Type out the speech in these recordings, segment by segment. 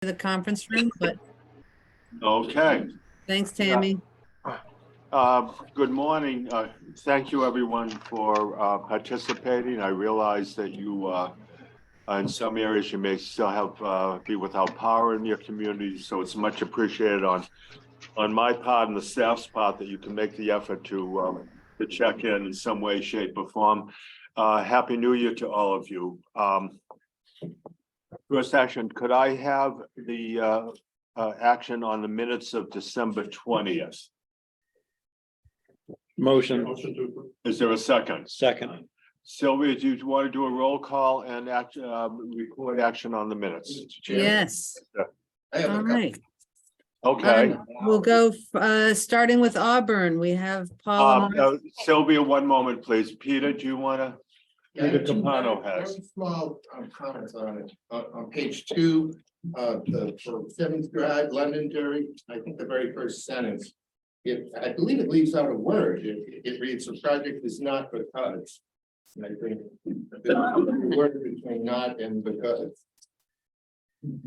the conference room, but Okay. thanks, Tammy. Good morning. Thank you, everyone, for participating. I realize that you, in some areas, you may still have be without power in your community, so it's much appreciated on my part and the staff's part that you can make the effort to check in some way, shape, or form. Happy New Year to all of you. First action, could I have the action on the minutes of December 20th? Motion. Is there a second? Second. Sylvia, do you want to do a roll call and record action on the minutes? Yes. All right. Okay. We'll go starting with Auburn. We have Paul. Sylvia, one moment, please. Peter, do you want to? Yeah, Peter Capano has. very small comments on it. On page 2, for 7th Drive, Londonderry, I think the very first sentence, I believe it leaves out a word. It reads, "The project is not because." And I think the word between not and because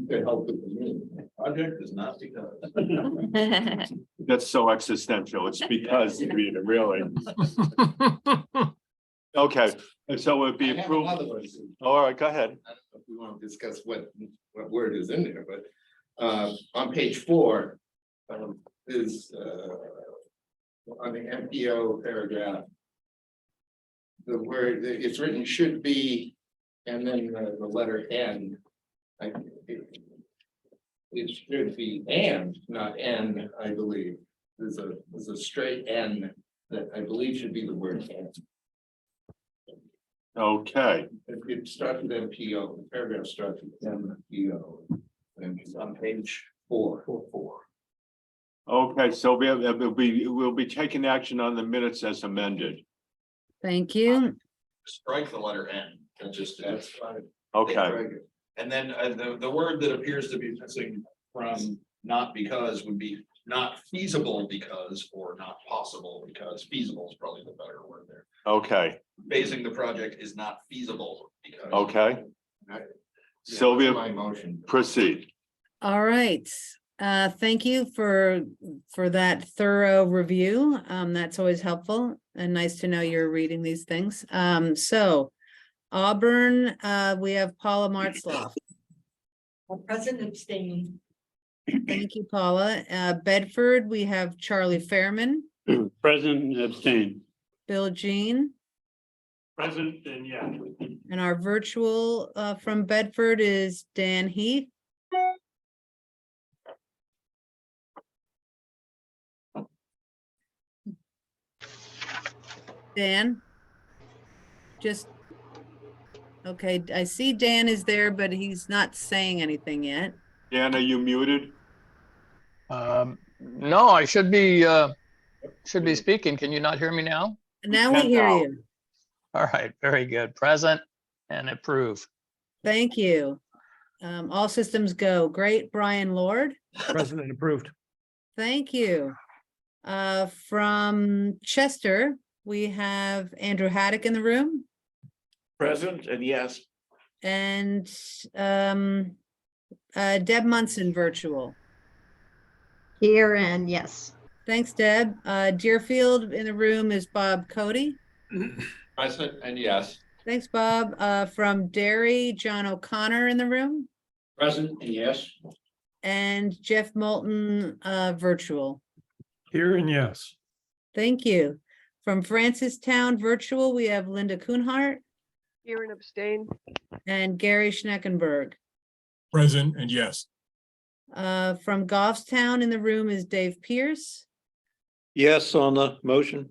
could help with the meaning. Project is not because. That's so existential. It's because, Peter, really. Okay, and so it would be I have approved. another one. All right, go ahead. I don't know if we want to discuss what word is in there, but on page 4 is on the MPO paragraph. The word, it's written should be, and then the letter N. It should be and, not N, I believe. There's a straight N that I believe should be the word and. Okay, It starts with MPO, the paragraph starts with MPO. And it's on page 4. okay, so we'll be taking action on the minutes as amended. Thank you. Strike the letter N and just, That's fine. Okay, and then the word that appears to be missing from not because would be not feasible because, or not possible because. Feasible is probably the better word there. okay, Phasing the project is not feasible because. okay. That's Sylvia, my motion. proceed. All right. Thank you for that thorough review. That's always helpful and nice to know you're reading these things. So Auburn, we have Paula Martzloff. Present, abstaining. Thank you, Paula. Bedford, we have Charlie Fairman, Present and abstain. Bill Jean, Present and yeah. and our virtual from Bedford is Dan Heath. Dan, just, okay, I see Dan is there, but he's not saying anything yet. Dan, are you muted? No, I should be speaking. Can you not hear me now? Now we can hear now. you. All right, very good. Present and approve. Thank you. All systems go. Great. Brian Lord. Present and approved. Thank you. From Chester, we have Andrew Haddock in the room Present and yes. and Deb Munson virtual. Here and yes. Thanks, Deb. Deerfield in the room is Bob Cody. Present and yes. Thanks, Bob. From Derry, John O'Connor in the room Present and yes. and Jeff Moulton virtual. Here and yes. Thank you. From Francistown virtual, we have Linda Kuhnhart Here and abstain. and Gary Schneckenberg. Present and yes. From Goffstown in the room is Dave Pierce. Yes on the motion.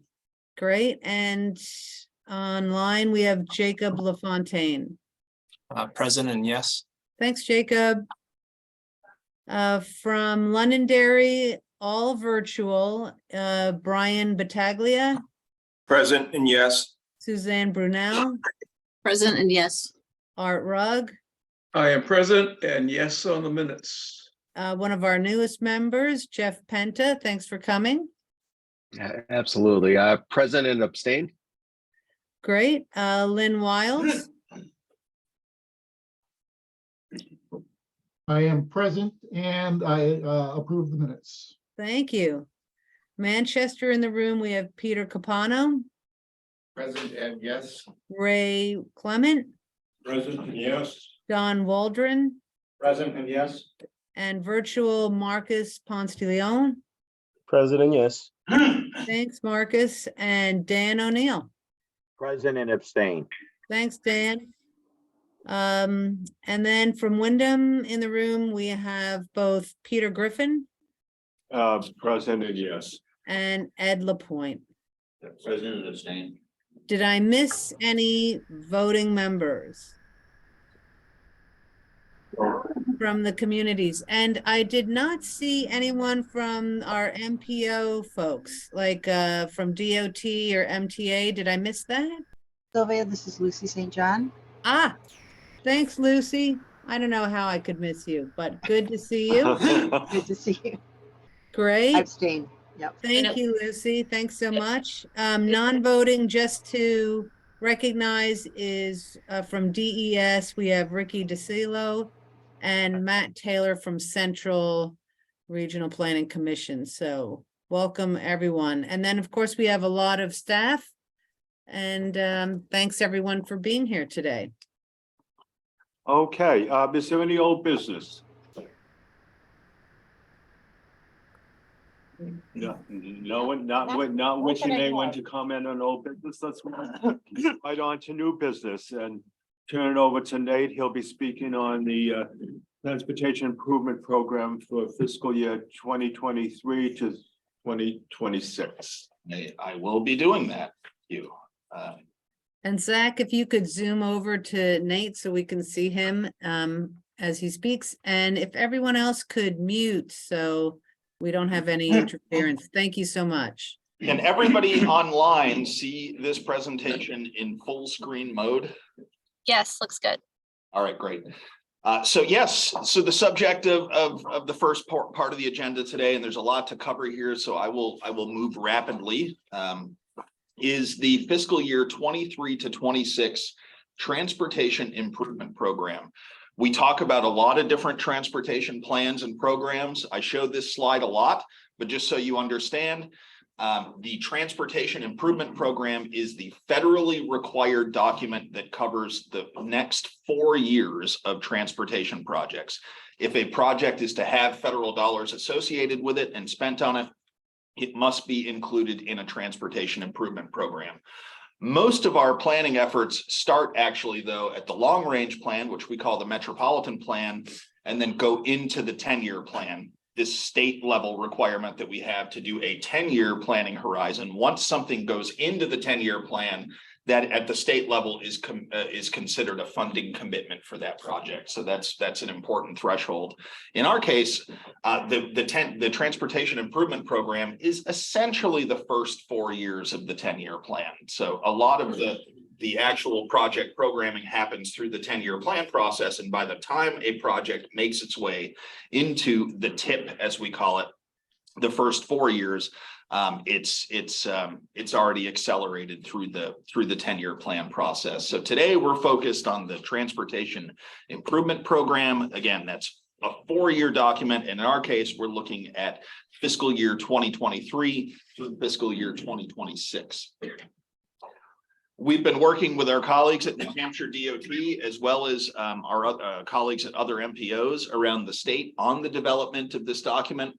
Great. And online, we have Jacob LaFontaine. Present and yes. Thanks, Jacob. From Londonderry, all virtual, Brian Battaglia, Present and yes. Suzanne Brunel, Present and yes. Art Rugg, I am present and yes on the minutes. one of our newest members, Jeff Penta. Thanks for coming. Absolutely. Present and abstain. Great. Lynn Wiles, I am present and I approve the minutes. Thank you. Manchester in the room, we have Peter Capano, Present and yes. Ray Clement, Present and yes. Don Waldron, Present and yes. and virtual Marcus Ponce de Leon. Present and yes. Thanks, Marcus, and Dan O'Neill. Present and abstain. Thanks, Dan. And then from Wyndham in the room, we have both Peter Griffin Present and yes. and Ed Lapointe. Present and abstain. Did I miss any voting members from the communities? And I did not see anyone from our MPO folks, like from DOT or MTA. Did I miss that? Sylvia, this is Lucy St. John. Ah, thanks, Lucy. I don't know how I could miss you, but good to see you. Good to see you. Great. Abstain. Yep. Thank you, Lucy. Thanks so much. Non-voting, just to recognize, is from DES. We have Ricky DeCilo and Matt Taylor from Central Regional Planning Commission. So welcome, everyone. And then, of course, we have a lot of staff. And thanks, everyone, for being here today. Okay, is there any old business? No one, not wishing anyone to comment on old business. Let's move right on to new business and turn it over to Nate. He'll be speaking on the Transportation Improvement Program for fiscal year 2023 to 2026. I will be doing that. You. And Zach, if you could zoom over to Nate so we can see him as he speaks, and if everyone else could mute so we don't have any interference. Thank you so much. Can everybody online see this presentation in full screen mode? Yes, looks good. All right, great. So yes, so the subject of the first part of the agenda today, and there's a lot to cover here, so I will move rapidly, is the fiscal year 23 to 26 Transportation Improvement Program. We talk about a lot of different transportation plans and programs. I showed this slide a lot, but just so you understand, the Transportation Improvement Program is the federally required document that covers the next 4 years of transportation projects. If a project is to have federal dollars associated with it and spent on it, it must be included in a transportation improvement program. Most of our planning efforts start actually, though, at the long range plan, which we call the Metropolitan Plan, and then go into the 10-year plan, this state level requirement that we have to do a 10-year planning horizon. Once something goes into the 10-year plan, that at the state level is considered a funding commitment for that project. So that's an important threshold. In our case, the Transportation Improvement Program is essentially the first 4 years of the 10-year plan. So a lot of the actual project programming happens through the 10-year plan process. And by the time a project makes its way into the TIP, as we call it, the first 4 years, it's already accelerated through the 10-year plan process. So today we're focused on the Transportation Improvement Program. Again, that's a 4-year document. And in our case, we're looking at fiscal year 2023 through fiscal year 2026. We've been working with our colleagues at New Hampshire DOT, as well as our colleagues at other MPOs around the state on the development of this document.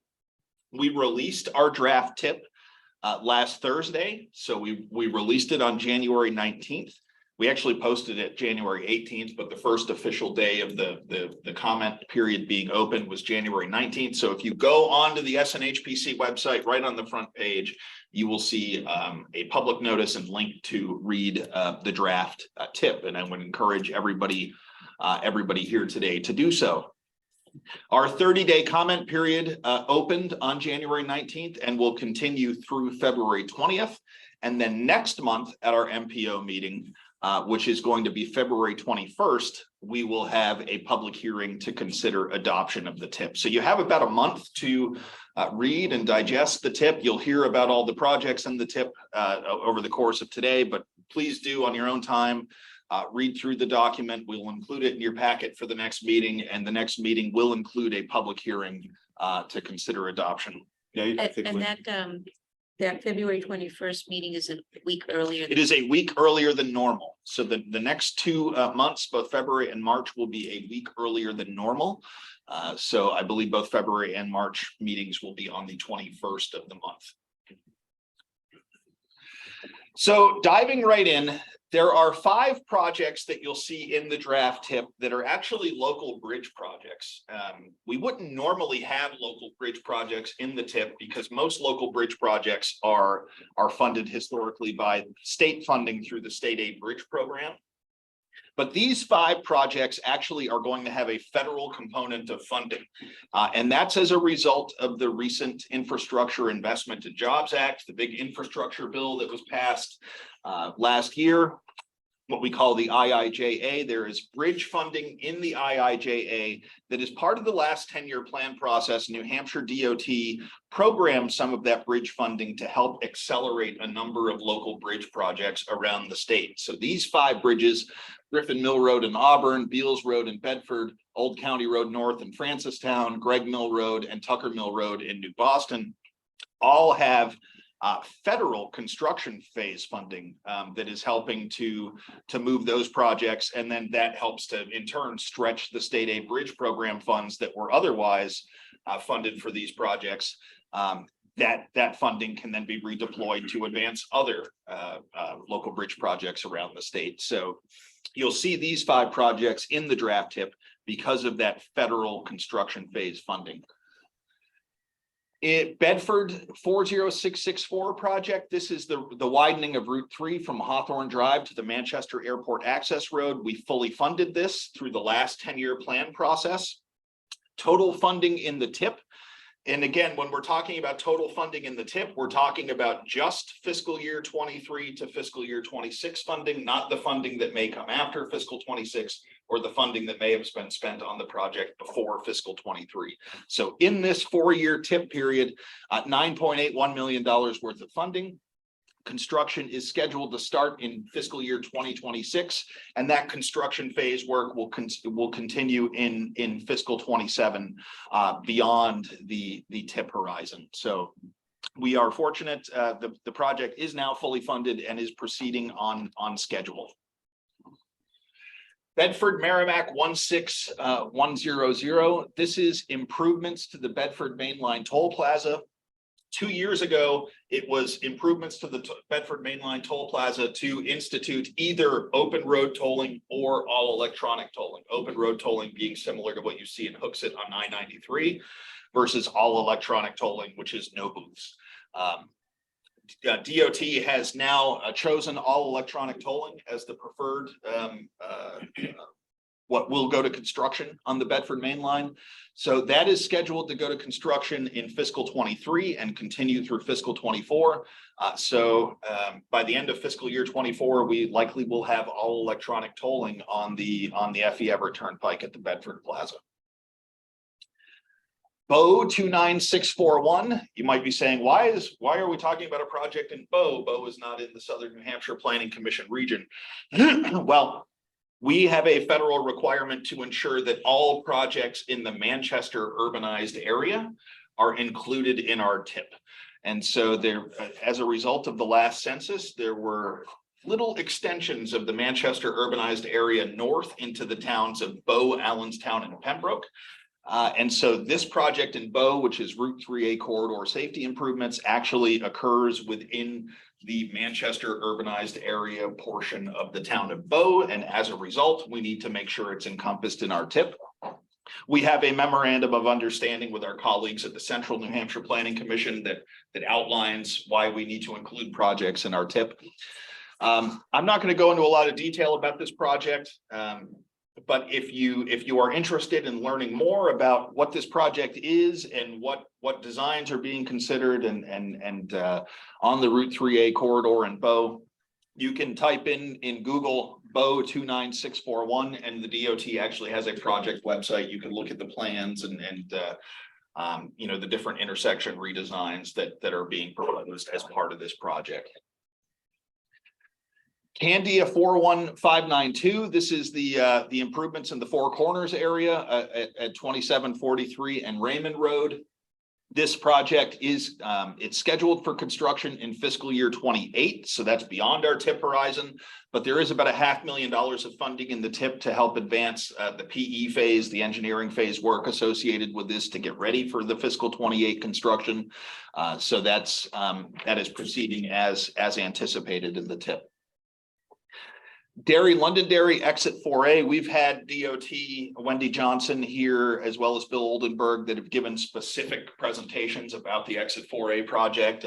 We released our draft TIP last Thursday. So we released it on January 19th. We actually posted it January 18th, but the first official day of the comment period being open was January 19th. So if you go onto the SNHPC website, right on the front page, you will see a public notice and link to read the draft TIP. And I would encourage everybody here today to do so. Our 30-day comment period opened on January 19th and will continue through February 20th. And then next month at our MPO meeting, which is going to be February 21st, we will have a public hearing to consider adoption of the TIP. So you have about a month to read and digest the TIP. You'll hear about all the projects in the TIP over the course of today, but please do on your own time read through the document. We'll include it in your packet for the next meeting, and the next meeting will include a public hearing to consider adoption. Yeah, I think And that February 21st meeting is a week earlier. It is a week earlier than normal. So the next 2 months, both February and March, will be a week earlier than normal. So I believe both February and March meetings will be on the 21st of the month. So diving right in, there are 5 projects that you'll see in the draft tip that are actually local bridge projects. We wouldn't normally have local bridge projects in the tip because most local bridge projects are funded historically by state funding through the state aid bridge program. But these 5 projects actually are going to have a federal component of funding. And that's as a result of the recent Infrastructure Investment and Jobs Act, the big infrastructure bill that was passed last year, what we call the IIJA. There is bridge funding in the IIJA that is part of the last 10-year plan process. New Hampshire DOT programmed some of that bridge funding to help accelerate a number of local bridge projects around the state. So these 5 bridges, Griffin Mill Road in Auburn, Beals Road in Bedford, Old County Road North in Francistown, Gregg Mill Road, and Tucker Mill Road in New Boston, all have federal construction phase funding that is helping to move those projects, and then that helps to in turn stretch the state aid bridge program funds that were otherwise funded for these projects. That funding can then be redeployed to advance other local bridge projects around the state. So you'll see these 5 projects in the draft tip because of that federal construction phase funding. Bedford 40664 project. This is the widening of Route 3 from Hawthorne Drive to the Manchester Airport Access Road. We fully funded this through the last 10-year plan process. Total funding in the tip. And again, when we're talking about total funding in the tip, we're talking about just fiscal year 23 to fiscal year 26 funding, not the funding that may come after fiscal 26 or the funding that may have been spent on the project before fiscal 23. So in this 4-year tip period, $9.81 million worth of funding. Construction is scheduled to start in fiscal year 2026, and that construction phase work will continue in fiscal 27 beyond the tip horizon. So we are fortunate. The project is now fully funded and is proceeding on schedule. Bedford Merrimack 16100. This is improvements to the Bedford Mainline Toll Plaza. 2 years ago, it was improvements to the Bedford Mainline Toll Plaza to institute either open road tolling or all electronic tolling. Open road tolling being similar to what you see in Hooksett on I-93 versus all electronic tolling, which is no booths. DOT has now chosen all electronic tolling as the preferred what will go to construction on the Bedford Main Line. So that is scheduled to go to construction in fiscal 23 and continue through fiscal 24. So by the end of fiscal year 24, we likely will have all electronic tolling on the Effie Everett Turnpike at the Bedford Plaza. Bow 29641. You might be saying, why are we talking about a project in Bow? Bow is not in the Southern New Hampshire Planning Commission region. Well, we have a federal requirement to ensure that all projects in the Manchester urbanized area are included in our TIP. And so there, as a result of the last census, there were little extensions of the Manchester urbanized area north into the towns of Bow, Allenstown, and Pembroke. And so this project in Bow, which is Route 3A corridor safety improvements, actually occurs within the Manchester urbanized area portion of the town of Bow. And as a result, we need to make sure it's encompassed in our TIP. We have a memorandum of understanding with our colleagues at the Central New Hampshire Planning Commission that outlines why we need to include projects in our TIP. I'm not going to go into a lot of detail about this project. But if you are interested in learning more about what this project is and what designs are being considered and on the Route 3A corridor in Bow, you can type in Google Bow 29641, and the DOT actually has a project website. You can look at the plans and you know, the different intersection redesigns that are being proposed as part of this project. Candia 41592. This is the improvements in the Four Corners area at 2743 and Raymond Road. This project is it's scheduled for construction in fiscal year 28, so that's beyond our TIP horizon. But there is about $500,000 of funding in the TIP to help advance the PE phase, the engineering phase work associated with this to get ready for the fiscal 28 construction. So that is proceeding as anticipated in the TIP. Londonderry exit 4A, we've had DOT Wendy Johnson here as well as Bill Oldenburg that have given specific presentations about the exit 4A project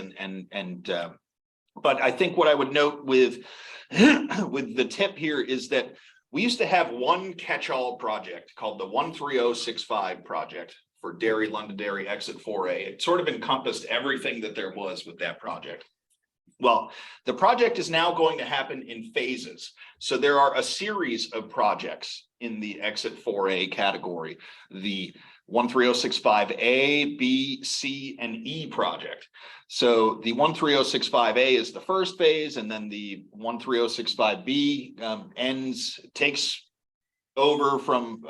but I think what I would note with with the TIP here is that we used to have one catch-all project called the 13065 project for Londonderry exit 4A. It sort of encompassed everything that there was with that project. Well, the project is now going to happen in phases. So there are a series of projects in the exit 4A category, the 13065A, B, C, and E project. So the 13065A is the first phase, and then the 13065B takes over from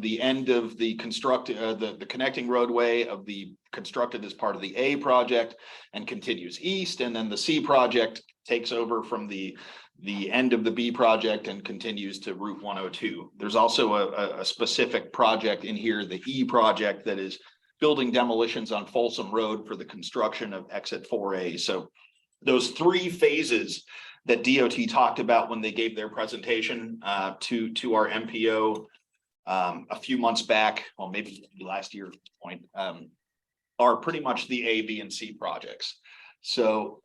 the end of the the connecting roadway of the constructed as part of the A project and continues east, and then the C project takes over from the end of the B project and continues to Route 102. There's also a specific project in here, the E project, that is building demolitions on Folsom Road for the construction of exit 4A. So those three phases that DOT talked about when they gave their presentation to our MPO a few months back, well, maybe last year at this point, are pretty much the A, B, and C projects. So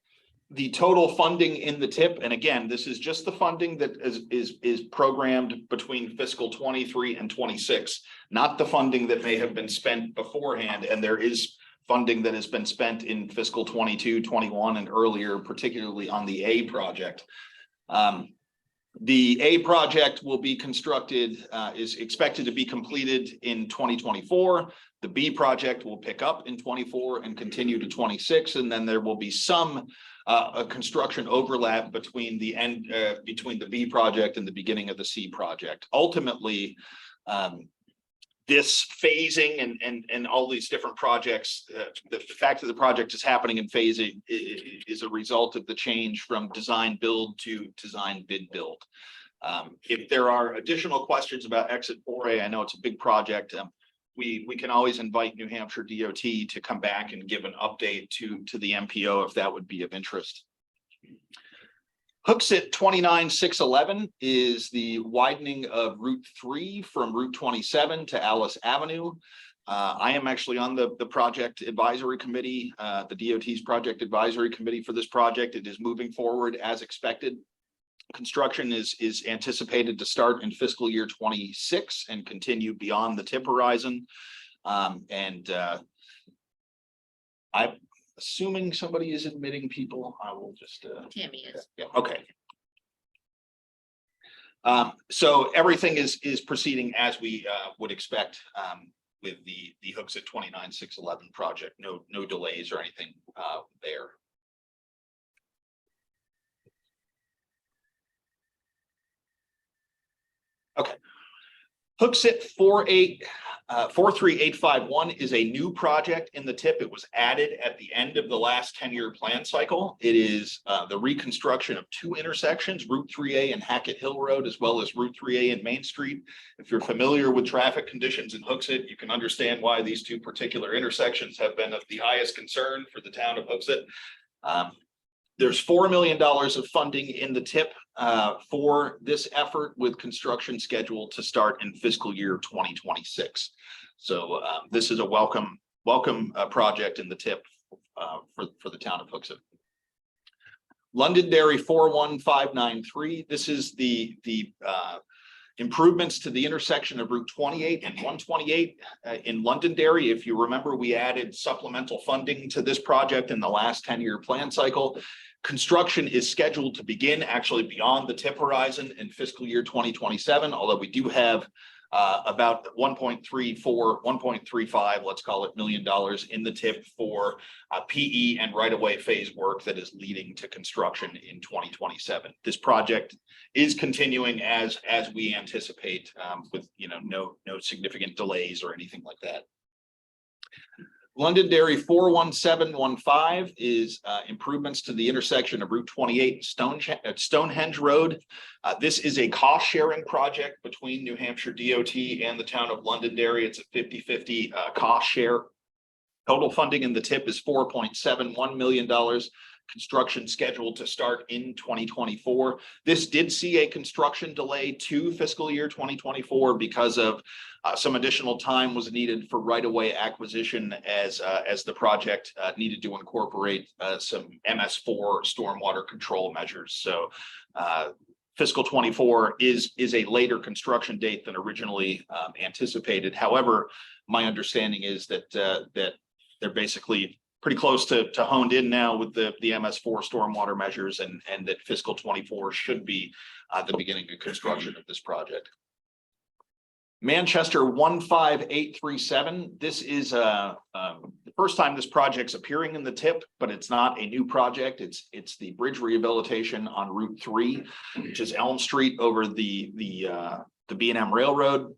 the total funding in the TIP, and again, this is just the funding that is programmed between fiscal 23 and 26, not the funding that may have been spent beforehand. And there is funding that has been spent in fiscal 22, 21, and earlier, particularly on the A project. The A project will be constructed, is expected to be completed in 2024. The B project will pick up in 24 and continue to 26. And then there will be some a construction overlap between between the B project and the beginning of the C project. Ultimately, this phasing and all these different projects, the fact that the project is happening in phasing is a result of the change from design build to design bid build. If there are additional questions about exit 4A, I know it's a big project. We can always invite New Hampshire DOT to come back and give an update to the MPO if that would be of interest. Hooksett 29611 is the widening of Route 3 from Route 27 to Alice Avenue. I am actually on the project advisory committee, the DOT's project advisory committee for this project. It is moving forward as expected. Construction is anticipated to start in fiscal year 26 and continue beyond the TIP horizon. I'm assuming somebody is admitting people. I will just Tammy is. yeah, okay. So everything is proceeding as we would expect with the Hooksett 29611 project. No delays or anything there. Okay. Hooksett 43851 is a new project in the TIP. It was added at the end of the last 10-year plan cycle. It is the reconstruction of two intersections, Route 3A and Hackett Hill Road, as well as Route 3A and Main Street. If you're familiar with traffic conditions in Hooksett, you can understand why these two particular intersections have been of the highest concern for the town of Hooksett. There's $4 million of funding in the TIP for this effort, with construction scheduled to start in fiscal year 2026. So this is a welcome project in the TIP for the town of Hooksett. Londonderry 41593. This is the improvements to the intersection of Route 28 and 128 in Londonderry. If you remember, we added supplemental funding to this project in the last 10-year plan cycle. Construction is scheduled to begin actually beyond the TIP horizon in fiscal year 2027, although we do have about 1.35, let's call it, $1 million in the tip for PE and right-of-way phase work that is leading to construction in 2027. This project is continuing as we anticipate, with no significant delays or anything like that. Londonderry 41715 is improvements to the intersection of Route 28 Stonehenge Road. This is a cost-sharing project between New Hampshire DOT and the town of Londonderry. It's a 50-50 cost share. Total funding in the tip is $4.71 million. Construction scheduled to start in 2024. This did see a construction delay to fiscal year 2024 because of some additional time was needed for right-of-way acquisition as the project needed to incorporate some MS4 stormwater control measures. So fiscal 24 is a later construction date than originally anticipated. However, my understanding is that they're basically pretty close to honed in now with the MS4 stormwater measures, and that fiscal 24 should be the beginning of construction of this project. Manchester 15837. This is the first time this project's appearing in the tip, but it's not a new project. It's the bridge rehabilitation on Route 3, which is Elm Street over the B&M Railroad.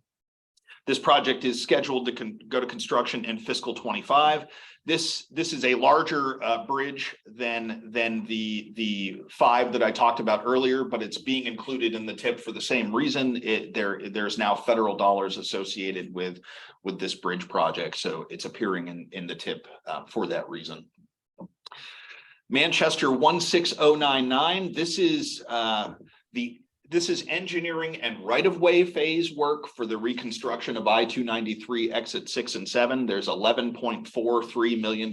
This project is scheduled to go to construction in fiscal 25. This is a larger bridge than the 5 that I talked about earlier, but it's being included in the tip for the same reason. There's now federal dollars associated with this bridge project, so it's appearing in the tip for that reason. Manchester 16099. This is engineering and right-of-way phase work for the reconstruction of I-293 exit 6 and 7. There's $11.43 million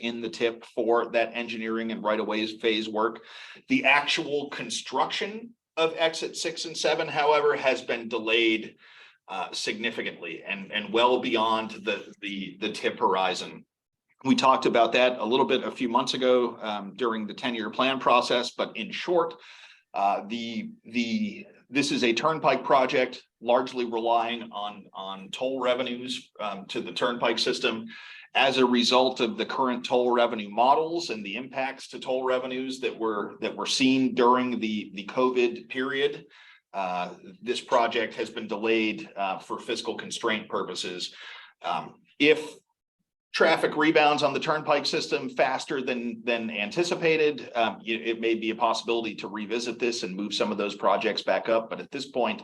in the tip for that engineering and right-of-way phase work. The actual construction of exit 6 and 7, however, has been delayed significantly and well beyond the tip horizon. We talked about that a little bit a few months ago during the 10-year plan process, but in short, this is a turnpike project largely relying on toll revenues to the turnpike system. As a result of the current toll revenue models and the impacts to toll revenues that were seen during the COVID period, this project has been delayed for fiscal constraint purposes. If traffic rebounds on the turnpike system faster than anticipated, it may be a possibility to revisit this and move some of those projects back up. But at this point,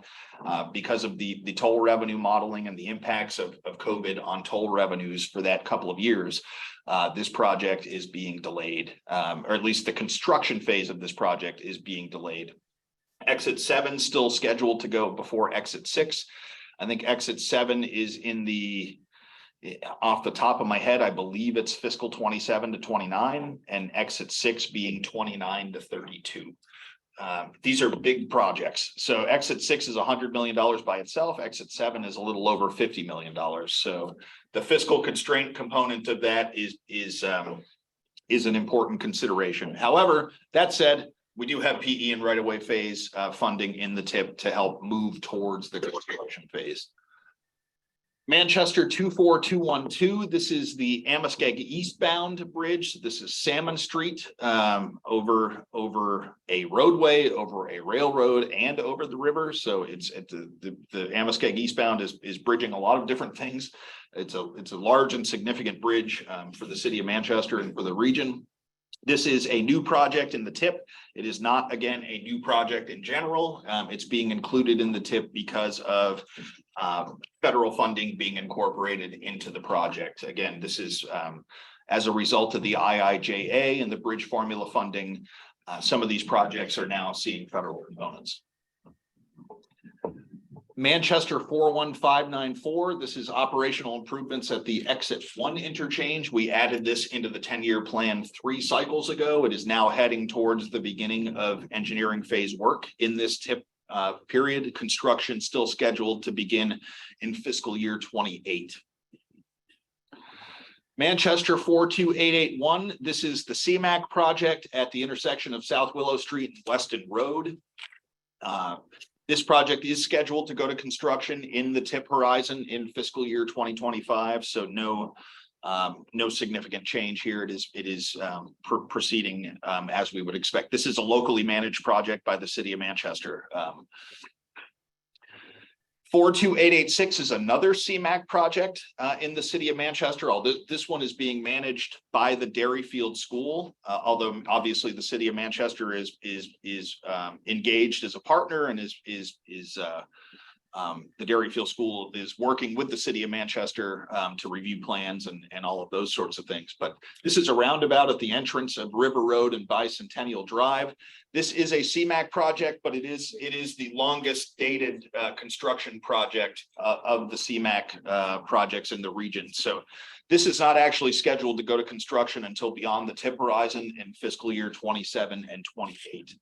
because of the toll revenue modeling and the impacts of COVID on toll revenues for that couple of years, this project is being delayed, or at least the construction phase of this project is being delayed. Exit 7 still scheduled to go before exit 6. I think exit 7 is off the top of my head, I believe it's fiscal 27 to 29, and exit 6 being 29 to 32. These are big projects. So exit 6 is $100 million by itself. Exit 7 is a little over $50 million. So the fiscal constraint component of that is an important consideration. However, that said, we do have PE and right-of-way phase funding in the tip to help move towards the construction phase. Manchester 24212, this is the Amoskeag eastbound bridge. This is Salmon Street over a roadway, over a railroad, and over the river. So it's the Amoskeag eastbound is bridging a lot of different things. It's a large and significant bridge for the city of Manchester and for the region. This is a new project in the tip. It is not, again, a new project in general. It's being included in the tip because of federal funding being incorporated into the project. Again, this is as a result of the IIJA and the bridge formula funding. Some of these projects are now seeing federal components. Manchester 41594, this is operational improvements at the exit 1 interchange. We added this into the 10-year plan 3 cycles ago. It is now heading towards the beginning of engineering phase work in this tip period. Construction still scheduled to begin in fiscal year 28. Manchester 42881, this is the CMAQ project at the intersection of South Willow Street and Weston Road. This project is scheduled to go to construction in the tip horizon in fiscal year 2025. So no significant change here. It is proceeding as we would expect. This is a locally managed project by the city of Manchester. 42886 is another CMAQ project in the city of Manchester, although this one is being managed by the Derryfield School, although obviously the city of Manchester is engaged as a partner and the Derryfield School is working with the city of Manchester to review plans and all of those sorts of things. But this is a roundabout at the entrance of River Road and Bicentennial Drive. This is a CMAQ project, but it is the longest dated construction project of the CMAQ projects in the region. So this is not actually scheduled to go to construction until beyond the tip horizon in fiscal year 27 and 28.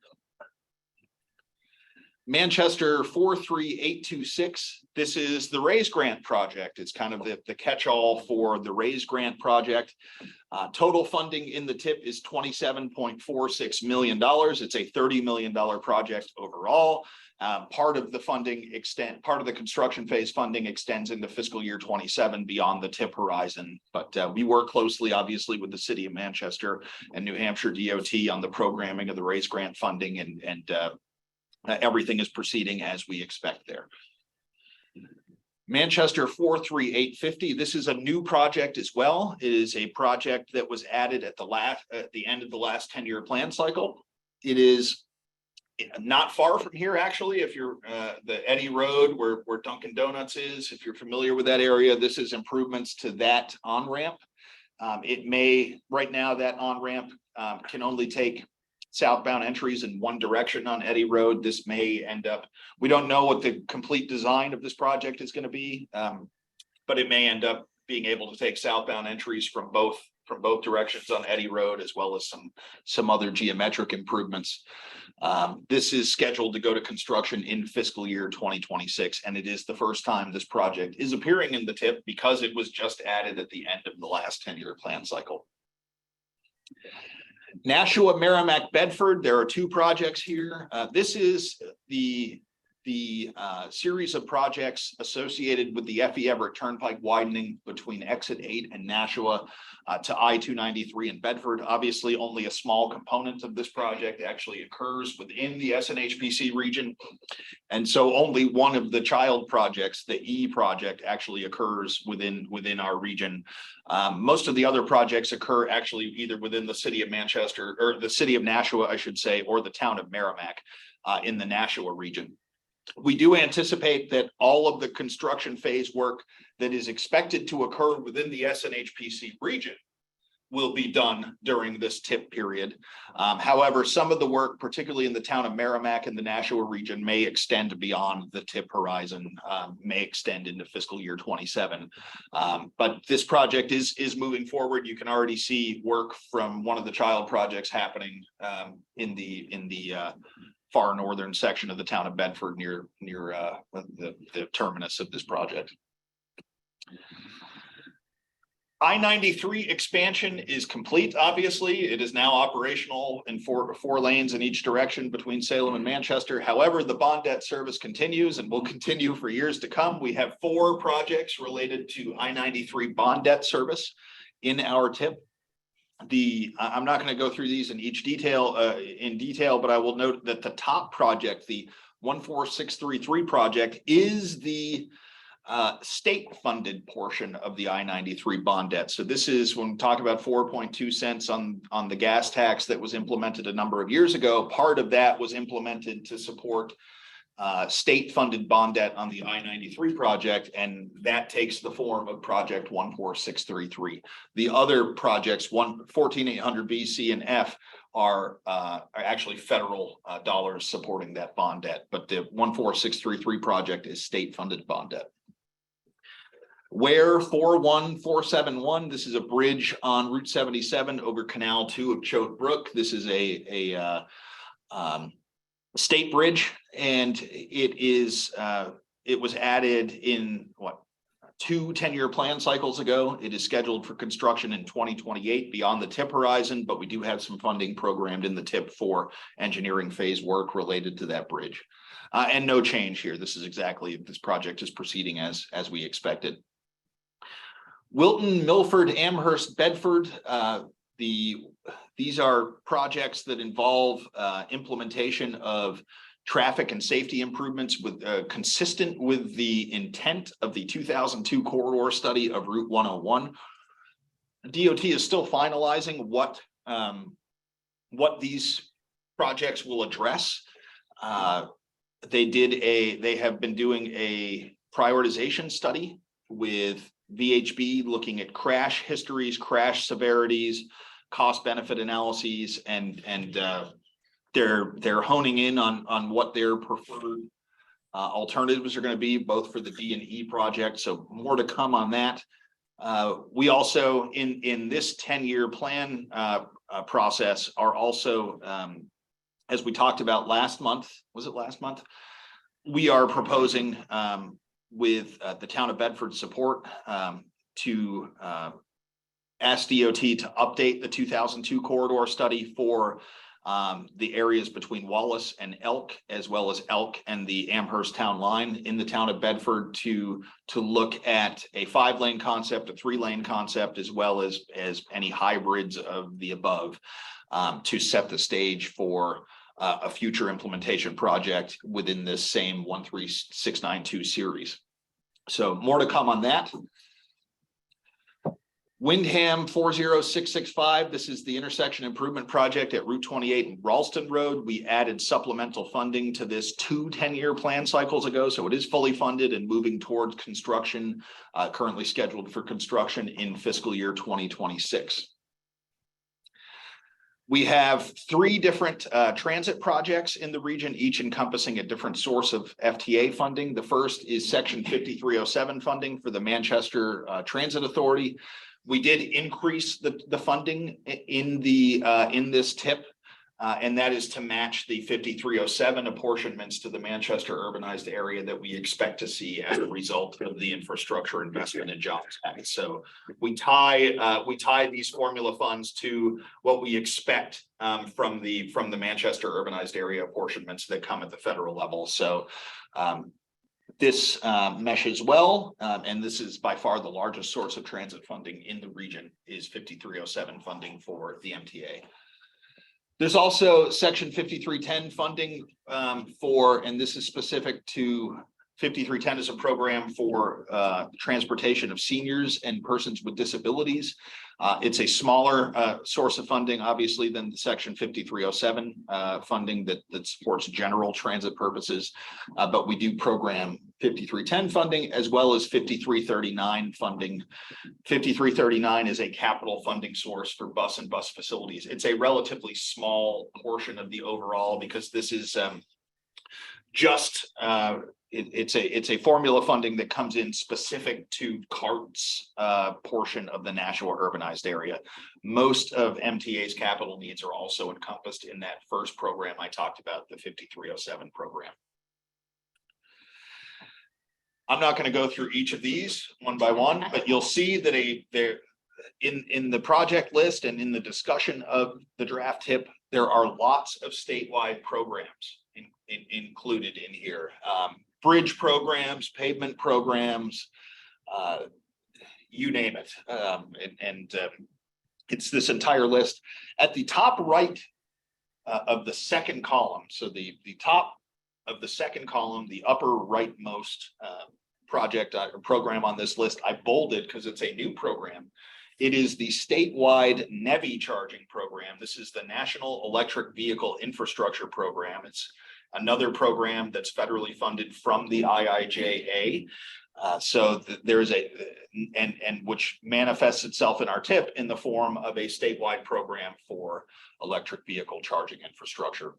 Manchester 43826. This is the Raise Grant project. It's kind of the catch-all for the Raise Grant project. Total funding in the tip is $27.46 million. It's a $30 million project overall. Part of the construction phase funding extends into fiscal year 27 beyond the tip horizon. But we work closely, obviously, with the city of Manchester and New Hampshire DOT on the programming of the Raise Grant funding, and everything is proceeding as we expect there. Manchester 43850. This is a new project as well. It is a project that was added at the end of the last 10-year plan cycle. It is not far from here, actually. If you're the Eddy Road where Dunkin' Donuts is, if you're familiar with that area, this is improvements to that on-ramp. Right now that on-ramp can only take southbound entries in one direction on Eddy Road. This may end up, we don't know what the complete design of this project is going to be, but it may end up being able to take southbound entries from both directions on Eddy Road, as well as some other geometric improvements. This is scheduled to go to construction in fiscal year 2026, and it is the first time this project is appearing in the tip because it was just added at the end of the last 10-year plan cycle. Nashua, Merrimack, Bedford. There are two projects here. This is the series of projects associated with the F.E. Everett Turnpike widening between Exit 8 and Nashua to I-293 in Bedford. Obviously, only a small component of this project actually occurs within the SNHPC region. And so only one of the child projects, the E project, actually occurs within our region. Most of the other projects occur actually either within the city of Manchester, or the city of Nashua, I should say, or the town of Merrimack in the Nashua region. We do anticipate that all of the construction phase work that is expected to occur within the SNHPC region will be done during this tip period. However, some of the work, particularly in the town of Merrimack and the Nashua region, may extend beyond the tip horizon, may extend into fiscal year 27. But this project is moving forward. You can already see work from one of the child projects happening in the far northern section of the town of Bedford near the terminus of this project. I-93 expansion is complete. Obviously, it is now operational in four lanes in each direction between Salem and Manchester. However, the bond debt service continues and will continue for years to come. We have 4 projects related to I-93 bond debt service in our tip. I'm not going to go through these in detail, but I will note that the top project, the 14633 project, is the state-funded portion of the I-93 bond debt. So this is when we talk about 4.2 cents on the gas tax that was implemented a number of years ago. Part of that was implemented to support state-funded bond debt on the I-93 project, and that takes the form of project 14633. The other projects, 14800B, C, and F, are actually federal dollars supporting that bond debt, but the 14633 project is state-funded bond debt. Ware 41471, this is a bridge on Route 77 over Canal 2 of Choate Brook. This is a state bridge, and it was added in 2 10-year plan cycles ago. It is scheduled for construction in 2028 beyond the tip horizon, but we do have some funding programmed in the tip for engineering phase work related to that bridge. And no change here. This project is proceeding as we expected. Wilton, Milford, Amherst, Bedford. These are projects that involve implementation of traffic and safety improvements with consistent with the intent of the 2002 corridor study of Route 101. DOT is still finalizing what these projects will address. They have been doing a prioritization study with VHB looking at crash histories, crash severities, cost benefit analyses, and they're honing in on what their preferred alternatives are going to be, both for the D and E project. So more to come on that. We also in this 10-year plan process are also, as we talked about last month, was it last month? We are proposing with the town of Bedford support to ask DOT to update the 2002 corridor study for the areas between Wallace and Elk, as well as Elk and the Amherst town line in the town of Bedford, to look at a 5-lane concept, a 3-lane concept, as well as any hybrids of the above, to set the stage for a future implementation project within this same 13692 series. So more to come on that. Windham 40665, this is the intersection improvement project at Route 28 and Ralston Road. We added supplemental funding to this 2 10-year plan cycles ago, so it is fully funded and moving towards construction, currently scheduled for construction in fiscal year 2026. We have 3 different transit projects in the region, each encompassing a different source of FTA funding. The first is Section 5307 funding for the Manchester Transit Authority. We did increase the funding in this TIP, and that is to match the 5307 apportionments to the Manchester urbanized area that we expect to see as a result of the Infrastructure Investment and Jobs Act. So we tie these formula funds to what we expect from the Manchester urbanized area apportionments that come at the federal level. So this meshes well, and this is by far the largest source of transit funding in the region, is 5307 funding for the MTA. There's also Section 5310 funding and this is specific to 5310 is a program for transportation of seniors and persons with disabilities. It's a smaller source of funding, obviously, than the Section 5307 funding that supports general transit purposes. But we do program 5310 funding as well as 5339 funding. 5339 is a capital funding source for bus and bus facilities. It's a relatively small portion of the overall, because this is it's a formula funding that comes in specific to CART's portion of the Nashua urbanized area. Most of MTA's capital needs are also encompassed in that first program I talked about, the 5307 program. I'm not going to go through each of these one by one, but you'll see that in the project list and in the discussion of the draft TIP, there are lots of statewide programs included in here. Bridge programs, pavement programs, you name it. It's this entire list. At the top right of the second column, so the top of the second column, the upper rightmost project or program on this list, I bolded because it's a new program. It is the statewide NEVI charging program. This is the National Electric Vehicle Infrastructure Program. It's another program that's federally funded from the IIJA. So there's and which manifests itself in our TIP in the form of a statewide program for electric vehicle charging infrastructure.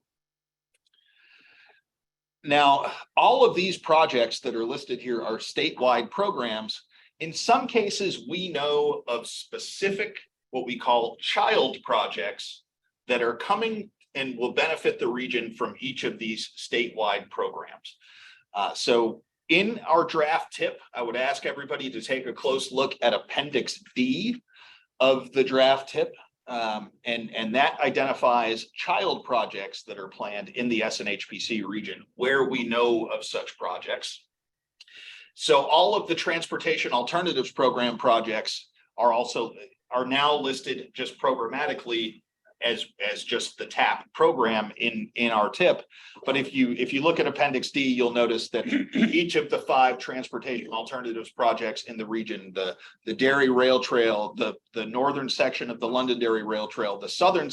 Now, all of these projects that are listed here are statewide programs. In some cases, we know of specific, what we call child projects, that are coming and will benefit the region from each of these statewide programs. So in our draft TIP, I would ask everybody to take a close look at Appendix D of the draft TIP. And that identifies child projects that are planned in the SNHPC region where we know of such projects. So all of the Transportation Alternatives Program projects are now listed just programmatically as just the TAP program in our tip. But if you look at Appendix D, you'll notice that each of the 5 transportation alternatives projects in the region, the Derry Rail Trail, the northern section of the Londonderry Rail Trail, the southern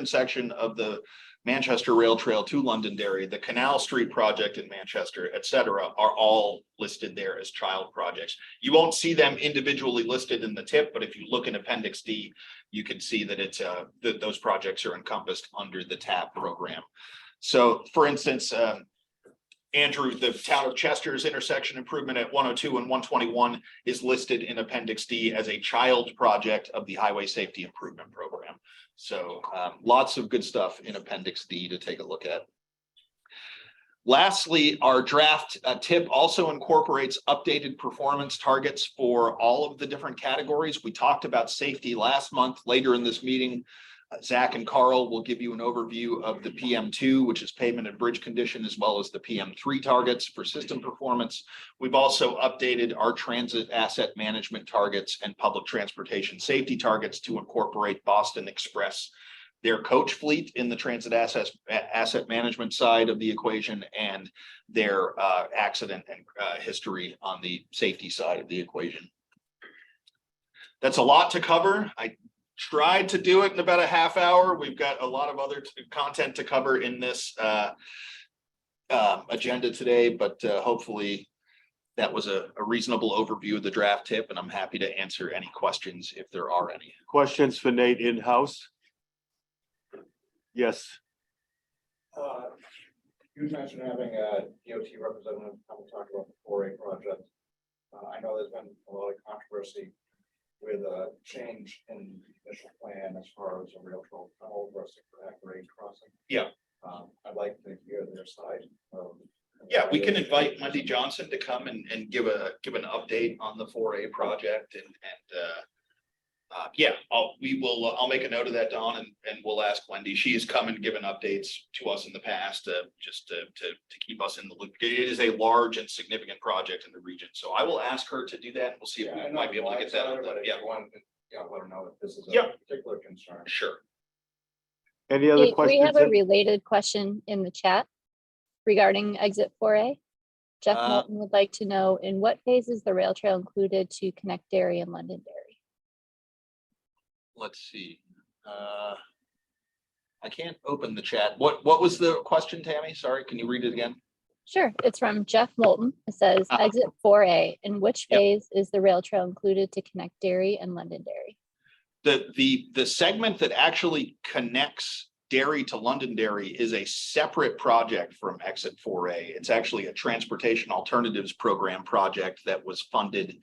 section of the Manchester Rail Trail to Londonderry, the Canal Street project in Manchester, et cetera, are all listed there as child projects. You won't see them individually listed in the tip, but if you look in Appendix D, you can see that it's that those projects are encompassed under the TAP program. So, for instance, Andrew, the town of Chester's intersection improvement at 102 and 121 is listed in Appendix D as a child project of the Highway Safety Improvement Program. So lots of good stuff in Appendix D to take a look at. Lastly, our draft tip also incorporates updated performance targets for all of the different categories. We talked about safety last month. Later in this meeting, Zach and Carl will give you an overview of the PM2, which is pavement and bridge condition, as well as the PM3 targets for system performance. We've also updated our transit asset management targets and public transportation safety targets to incorporate Boston Express, their coach fleet in the transit asset management side of the equation, and their accident and history on the safety side of the equation. That's a lot to cover. I tried to do it in about a half hour. We've got a lot of other content to cover in this agenda today, but hopefully that was a reasonable overview of the draft tip, and I'm happy to answer any questions if there are any. Questions for Nate in-house? Yes. You mentioned having a DOT representative come and talk about the 4A project. I know there's been a lot of controversy with a change in the initial plan as far as a rail trail tunnel versus a grade crossing. Yeah. I'd like to hear their side. Yeah, we can invite Wendy Johnson to come and give an update on the 4A project, and yeah, I'll make a note of that, Dawn, and we'll ask Wendy. She has come and given updates to us in the past, just to keep us in the loop. It is a large and significant project in the region, so I will ask her to do that. We'll see if we might be able to get that. Yeah, let her know that this is a Yeah. particular concern. Sure. Any other We questions? have a related question in the chat regarding exit 4A. Jeff Moulton would like to know, in what phase is the rail trail included to connect Derry and Londonderry? Let's see. I can't open the chat. What was the question, Tammy? Sorry, can you read it again? Sure, it's from Jeff Moulton. It says, exit 4A, in which phase is the rail trail included to connect Derry and Londonderry? The segment that actually connects Derry to Londonderry is a separate project from exit 4A. It's actually a Transportation Alternatives Program project that was funded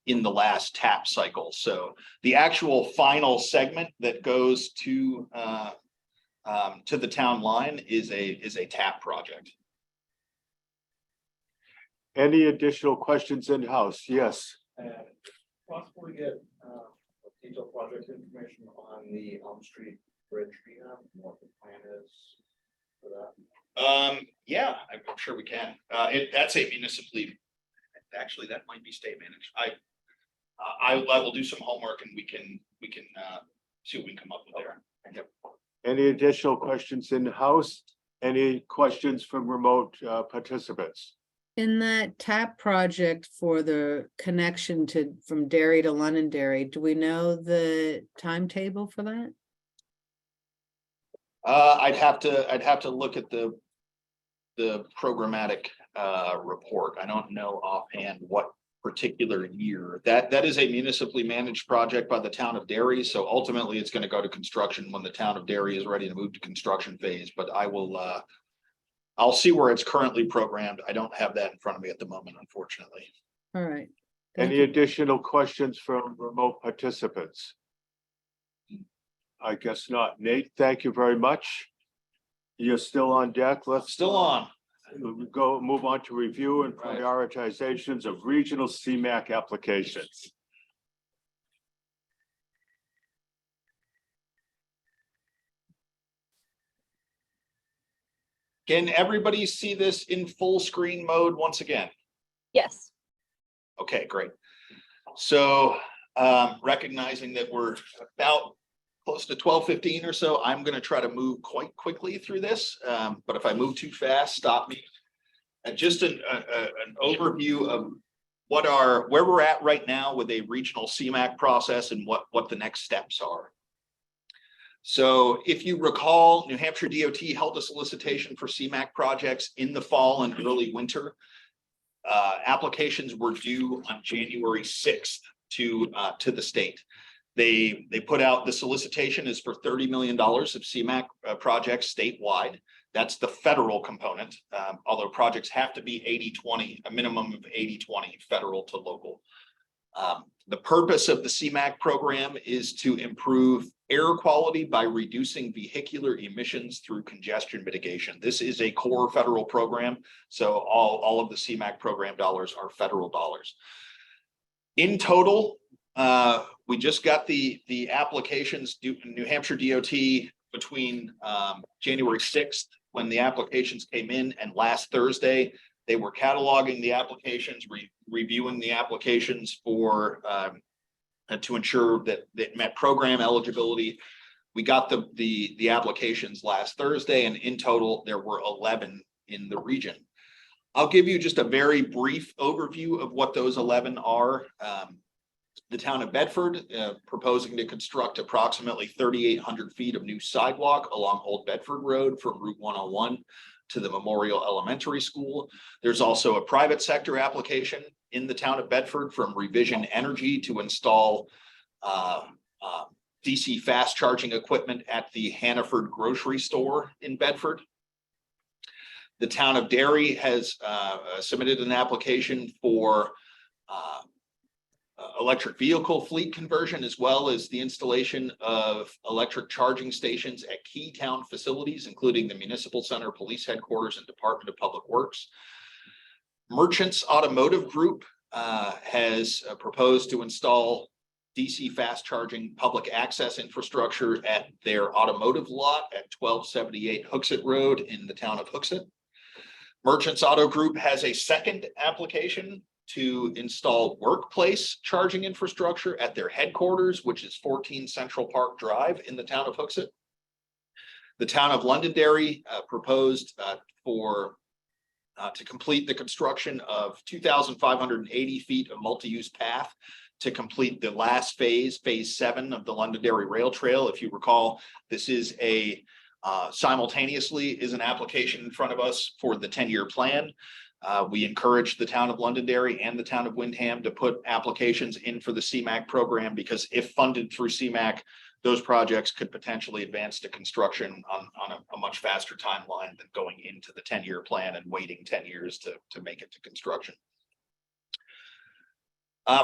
in the last TAP cycle. So the actual final segment that goes to the town line is a TAP project. Any additional questions in-house? Yes. Possibly get detailed project information on the Elm Street Bridge rehab, and what the plan is for that. Yeah, I'm sure we can. That's a municipally, actually, that might be state managed. I will do some homework, and we can see what we can come up with there. Yep. Any additional questions in-house? Any questions from remote participants? In that TAP project for the connection from Derry to Londonderry, do we know the timetable for that? I'd have to look at the programmatic report. I don't know offhand what particular year. That is a municipally managed project by the town of Derry. So ultimately it's going to go to construction when the town of Derry is ready to move to construction phase. But I'll see where it's currently programmed. I don't have that in front of me at the moment, unfortunately. All right. Any additional questions from remote participants? I guess not. Nate, thank you very much. You're still on deck. Let's Still on. move on to review and prioritizations of regional CMAQ applications. Can everybody see this in full screen mode once again? Yes. Okay, great. So recognizing that we're about close to 12:15 or so, I'm going to try to move quite quickly through this. But if I move too fast, stop me. And just an overview of where we're at right now with a regional CMAQ process and what the next steps are. So if you recall, New Hampshire DOT held a solicitation for CMAQ projects in the fall and early winter. Applications were due on January 6th to the state. They put out the solicitation is for $30 million of CMAQ projects statewide. That's the federal component, although projects have to be 80-20, a minimum of 80-20 federal to local. The purpose of the CMAQ program is to improve air quality by reducing vehicular emissions through congestion mitigation. This is a core federal program, so all of the CMAQ program dollars are federal dollars. In total, we just got the applications due to New Hampshire DOT between January 6th, when the applications came in, and last Thursday. They were cataloging the applications, reviewing the applications for to ensure that met program eligibility. We got the applications last Thursday, and in total there were 11 in the region. I'll give you just a very brief overview of what those 11 are. The town of Bedford proposing to construct approximately 3,800 feet of new sidewalk along Old Bedford Road from Route 101 to the Memorial Elementary School. There's also a private sector application in the town of Bedford from Revision Energy to install DC fast charging equipment at the Hannaford grocery store in Bedford. The town of Derry has submitted an application for electric vehicle fleet conversion, as well as the installation of electric charging stations at key town facilities, including the Municipal Center, Police Headquarters, and Department of Public Works. Merchants Automotive Group has proposed to install DC fast charging public access infrastructure at their automotive lot at 1278 Hooksett Road in the town of Hooksett. Merchants Auto Group has a second application to install workplace charging infrastructure at their headquarters, which is 14 Central Park Drive in the town of Hooksett. The town of Londonderry proposed to complete the construction of 2,580 feet of multi-use path to complete the last phase 7 of the Londonderry Rail Trail. If you recall, this is simultaneously is an application in front of us for the 10-year plan. We encourage the town of Londonderry and the town of Windham to put applications in for the CMAQ program, because if funded through CMAQ, those projects could potentially advance to construction on a much faster timeline than going into the 10-year plan and waiting 10 years to make it to construction.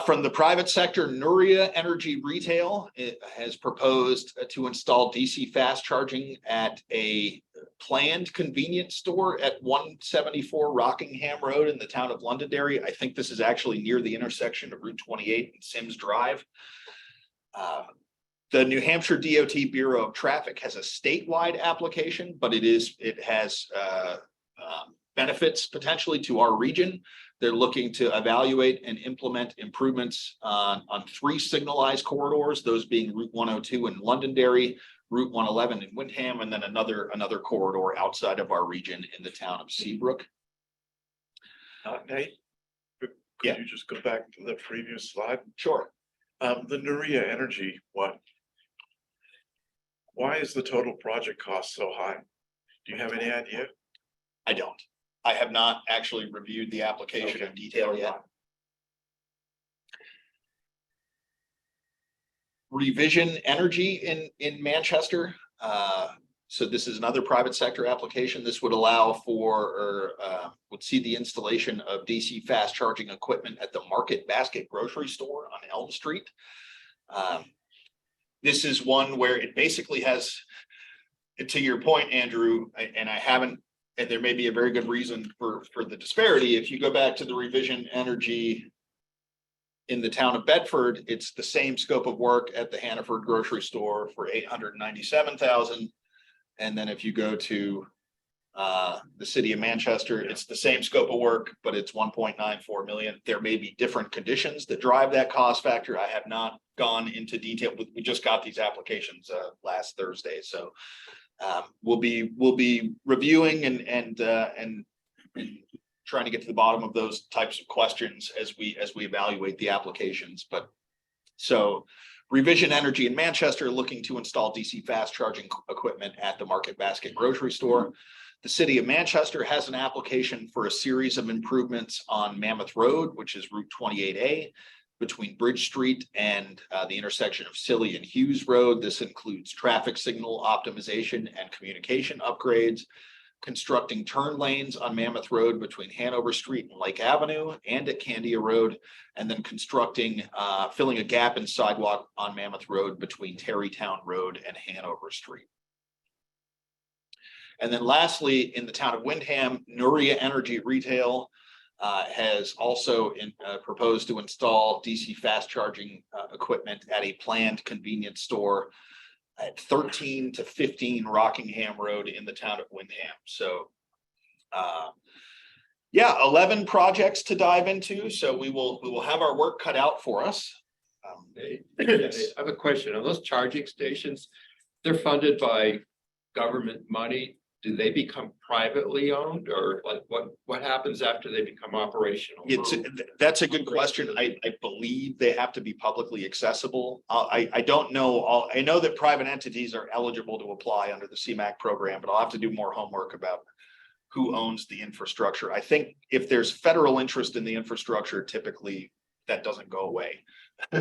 From the private sector, Nuria Energy Retail has proposed to install DC fast charging at a planned convenience store at 174 Rockingham Road in the town of Londonderry. I think this is actually near the intersection of Route 28 and Sims Drive. The New Hampshire DOT Bureau of Traffic has a statewide application, but it has benefits potentially to our region. They're looking to evaluate and implement improvements on 3 signalized corridors, those being Route 102 in Londonderry, Route 111 in Windham, and then another corridor outside of our region in the town of Seabrook. Nate, could you just go back to the previous slide? Sure. The Nuria Energy, why is the total project cost so high? Do you have any idea? I don't. I have not actually reviewed the application in detail yet. Revision Energy in Manchester. So this is another private sector application. This would allow for, would see the installation of DC fast charging equipment at the Market Basket grocery store on Elm Street. This is one where it basically has, to your point, Andrew, and I haven't, and there may be a very good reason for the disparity. If you go back to the Revision Energy in the town of Bedford, it's the same scope of work at the Hannaford grocery store for $897,000. And then if you go to the city of Manchester. It's the same scope of work, but it's 1.94 million. There may be different conditions that drive that cost factor. I have not gone into detail. We just got these applications last Thursday, so we'll be reviewing and trying to get to the bottom of those types of questions as we evaluate the applications. But so Revision Energy in Manchester looking to install DC fast charging equipment at the Market Basket grocery store. The city of Manchester has an application for a series of improvements on Mammoth Road, which is Route 28A, between Bridge Street and the intersection of Scilly and Hughes Road. This includes traffic signal optimization and communication upgrades, constructing turn lanes on Mammoth Road between Hanover Street and Lake Avenue and at Candia Road, and then constructing, filling a gap in sidewalk on Mammoth Road between Terrytown Road and Hanover Street. And then lastly, in the town of Windham, Nuria Energy Retail has also proposed to install DC fast charging equipment at a planned convenience store at 13 to 15 Rockingham Road in the town of Windham. So yeah, 11 projects to dive into. So we will have our work cut out for us. Yes. I have a question. On those charging stations, they're funded by government money. Do they become privately owned, or like what happens after they become operational? That's a good question. I believe they have to be publicly accessible. I don't know. I know that private entities are eligible to apply under the CMAQ program, but I'll have to do more homework about who owns the infrastructure. I think if there's federal interest in the infrastructure, typically that doesn't go away.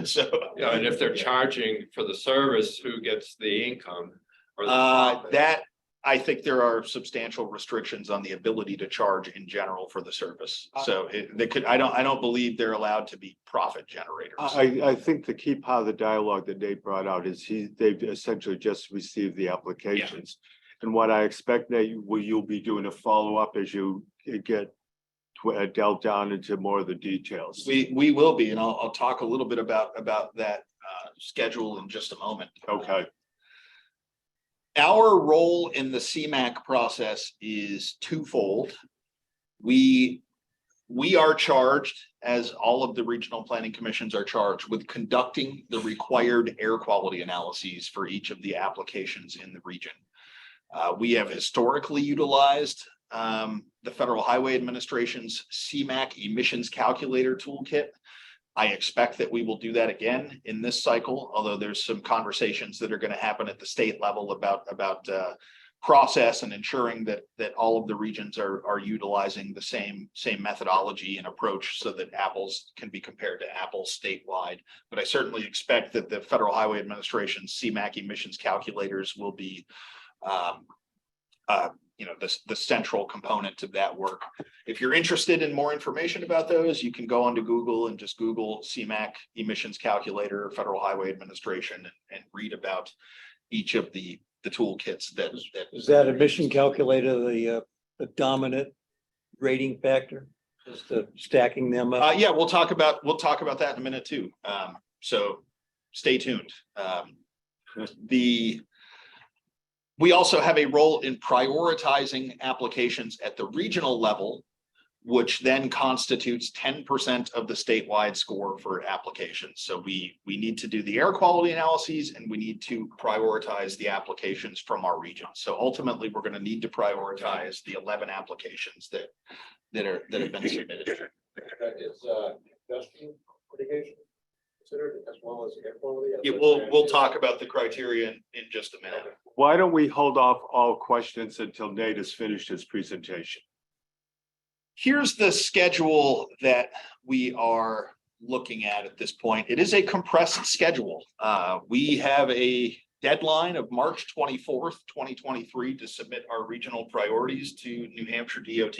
So yeah, and if they're charging for the service, who gets the income? Or the I think there are substantial restrictions on the ability to charge in general for the service. So they could, I don't believe they're allowed to be profit generators. I think the key part of the dialogue that Nate brought out is they've essentially just received the applications. Yeah. And what I expect that you'll be doing a follow-up as you get delve down into more of the details. We will be, and I'll talk a little bit about that schedule in just a moment. Okay. Our role in the CMAQ process is twofold. We are charged, as all of the regional planning commissions are charged, with conducting the required air quality analyses for each of the applications in the region. We have historically utilized the Federal Highway Administration's CMAQ emissions calculator toolkit. I expect that we will do that again in this cycle, although there's some conversations that are going to happen at the state level about process and ensuring that all of the regions are utilizing the same methodology and approach so that apples can be compared to apples statewide. But I certainly expect that the Federal Highway Administration's CMAQ emissions calculators will be the central component of that work. If you're interested in more information about those, you can go onto Google and just Google CMAQ emissions calculator, Federal Highway Administration, and read about each of the toolkits that is that emission calculator the dominant rating factor, just stacking them up? Yeah, we'll talk about that in a minute too. So stay tuned. We also have a role in prioritizing applications at the regional level, which then constitutes 10% of the statewide score for applications. So we need to do the air quality analyses, and we need to prioritize the applications from our region. So ultimately, we're going to need to prioritize the 11 applications that have been submitted. Is industrial litigation considered as well as air quality? Yeah, we'll talk about the criteria in just a minute. Why don't we hold off all questions until Nate has finished his presentation? Here's the schedule that we are looking at this point. It is a compressed schedule. We have a deadline of March 24th, 2023 to submit our regional priorities to New Hampshire DOT.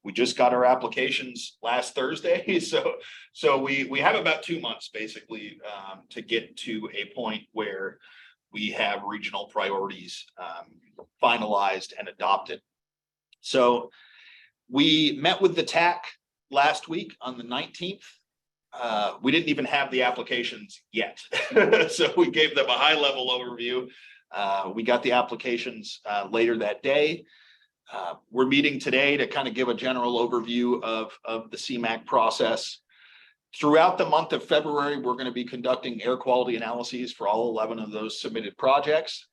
We just got our applications last Thursday. So we have about 2 months basically to get to a point where we have regional priorities finalized and adopted. So we met with the TAC last week on the 19th. We didn't even have the applications yet. So we gave them a high level overview. We got the applications later that day. We're meeting today to kind of give a general overview of the CMAQ process. Throughout the month of February, we're going to be conducting air quality analyses for all 11 of those submitted projects.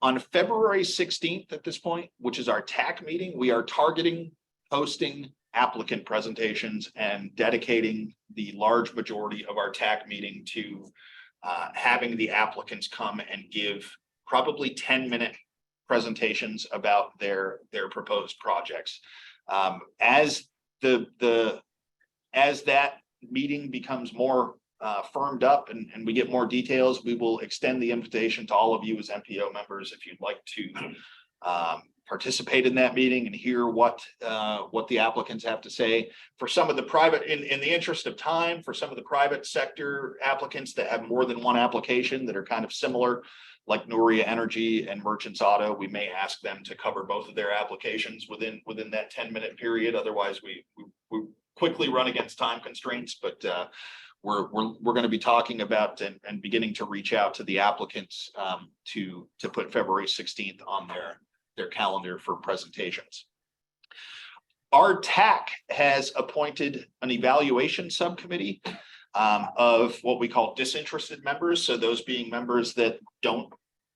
On February 16th at this point, which is our TAC meeting, we are targeting hosting applicant presentations and dedicating the large majority of our TAC meeting to having the applicants come and give probably 10-minute presentations about their proposed projects. As that meeting becomes more firmed up and we get more details, we will extend the invitation to all of you as MPO members if you'd like to participate in that meeting and hear what the applicants have to say. For some of the private, in the interest of time, for some of the private sector applicants that have more than one application that are kind of similar, like Nuria Energy and Merchants Auto, we may ask them to cover both of their applications within that 10-minute period. Otherwise, we quickly run against time constraints, but we're going to be talking about and beginning to reach out to the applicants to put February 16th on their calendar for presentations. Our TAC has appointed an evaluation subcommittee of what we call disinterested members. So those being members that don't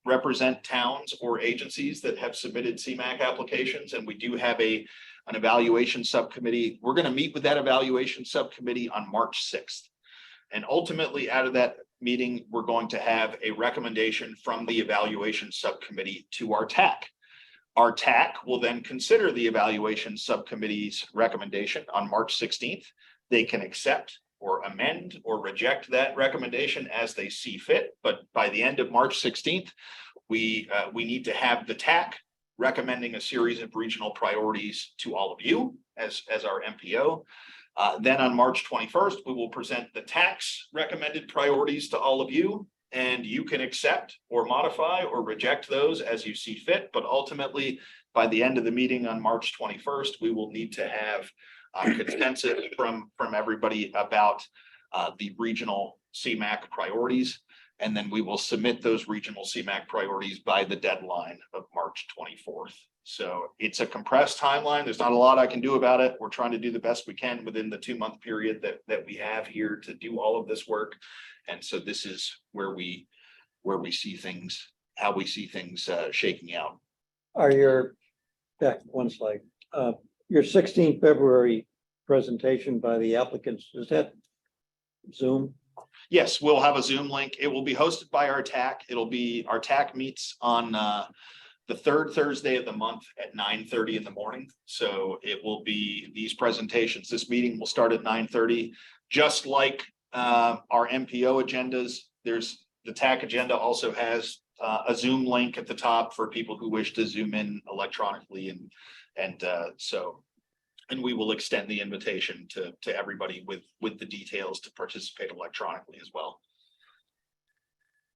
represent towns or agencies that have submitted CMAQ applications. And we do have an evaluation subcommittee. We're going to meet with that evaluation subcommittee on March 6th. And ultimately out of that meeting, we're going to have a recommendation from the evaluation subcommittee to our TAC. Our TAC will then consider the evaluation subcommittee's recommendation on March 16th. They can accept or amend or reject that recommendation as they see fit. But by the end of March 16th, we need to have the TAC recommending a series of regional priorities to all of you as our MPO. Then on March 21st, we will present the TAC's recommended priorities to all of you, and you can accept or modify or reject those as you see fit. But ultimately, by the end of the meeting on March 21st, we will need to have consensus from everybody about the regional CMAQ priorities. And then we will submit those regional CMAQ priorities by the deadline of March 24th. So it's a compressed timeline. There's not a lot I can do about it. We're trying to do the best we can within the 2-month period that we have here to do all of this work. And so this is where we see things, how we see things shaking out. Are your, back one slide, your 16th February presentation by the applicants, is that Zoom? Yes, we'll have a Zoom link. It will be hosted by our TAC. Our TAC meets on the third Thursday of the month at 9:30 in the morning. So it will be these presentations. This meeting will start at 9:30. Just like our MPO agendas, the TAC agenda also has a Zoom link at the top for people who wish to Zoom in electronically, and we will extend the invitation to everybody with the details to participate electronically as well.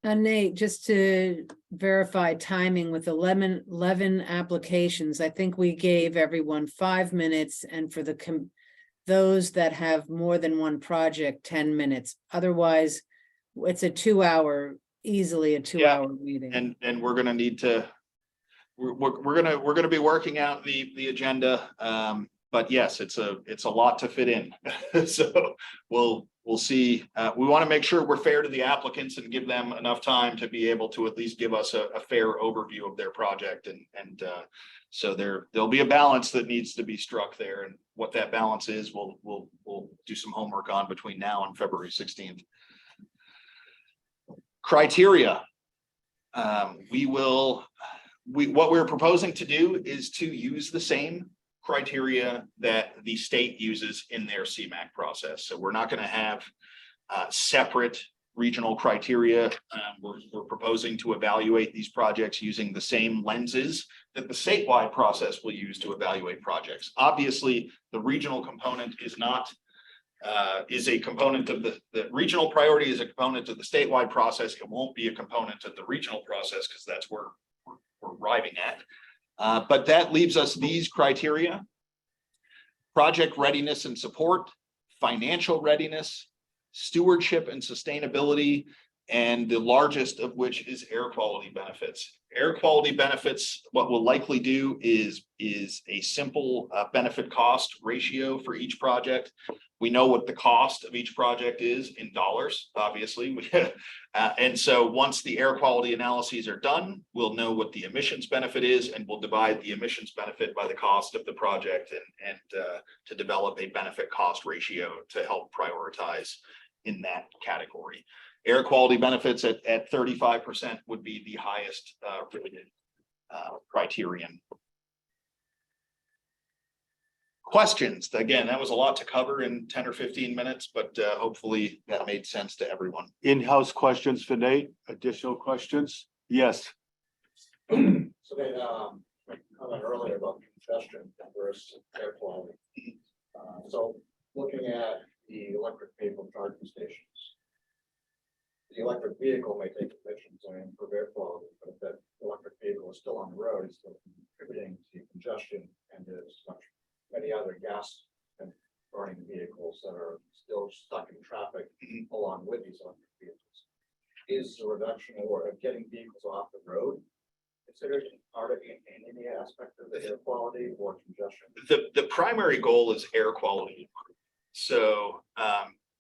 Nate, just to verify timing with 11 applications, I think we gave everyone 5 minutes, and for those that have more than one project, 10 minutes. Otherwise, it's a 2-hour, easily a 2-hour meeting. And we're going to need to, we're going to be working out the agenda. But yes, it's a lot to fit in. So we'll see. We want to make sure we're fair to the applicants and give them enough time to be able to at least give us a fair overview of their project. And so there'll be a balance that needs to be struck there. And what that balance is, we'll do some homework on between now and February 16th. Criteria. What we're proposing to do is to use the same criteria that the state uses in their CMAQ process. So we're not going to have separate regional criteria. We're proposing to evaluate these projects using the same lenses that the statewide process will use to evaluate projects. Obviously, the regional component is a component of the regional priority is a component of the statewide process. It won't be a component of the regional process because that's where we're arriving at. But that leaves us these criteria: project readiness and support, financial readiness, stewardship and sustainability, and the largest of which is air quality benefits. Air quality benefits, what we'll likely do is a simple benefit cost ratio for each project. We know what the cost of each project is in dollars, obviously. And so once the air quality analyses are done, we'll know what the emissions benefit is, and we'll divide the emissions benefit by the cost of the project and to develop a benefit cost ratio to help prioritize in that category. Air quality benefits at 35% would be the highest rated criterion. Questions? Again, that was a lot to cover in 10 or 15 minutes, but hopefully that made sense to everyone. In-house questions for Nate? Additional questions? Yes. So they, comment earlier about congestion versus air quality. So looking at the electric vehicle charging stations. The electric vehicle may take emissions and improve air quality, but if that electric vehicle is still on the road, it's still contributing to congestion, and there's many other gas and burning vehicles that are still stuck in traffic along with these electric vehicles. Is the reduction or getting vehicles off the road considered part of any aspect of the air quality or congestion? The primary goal is air quality. So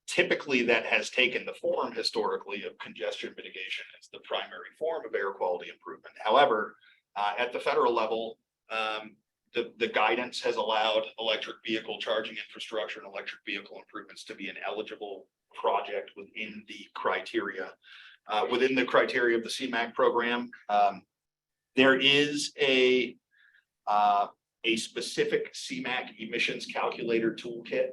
typically that has taken the form historically of congestion mitigation as the primary form of air quality improvement. However, at the federal level, the guidance has allowed electric vehicle charging infrastructure and electric vehicle improvements to be an eligible project within the criteria. Within the criteria of the CMAQ program, there is a specific CMAQ emissions calculator toolkit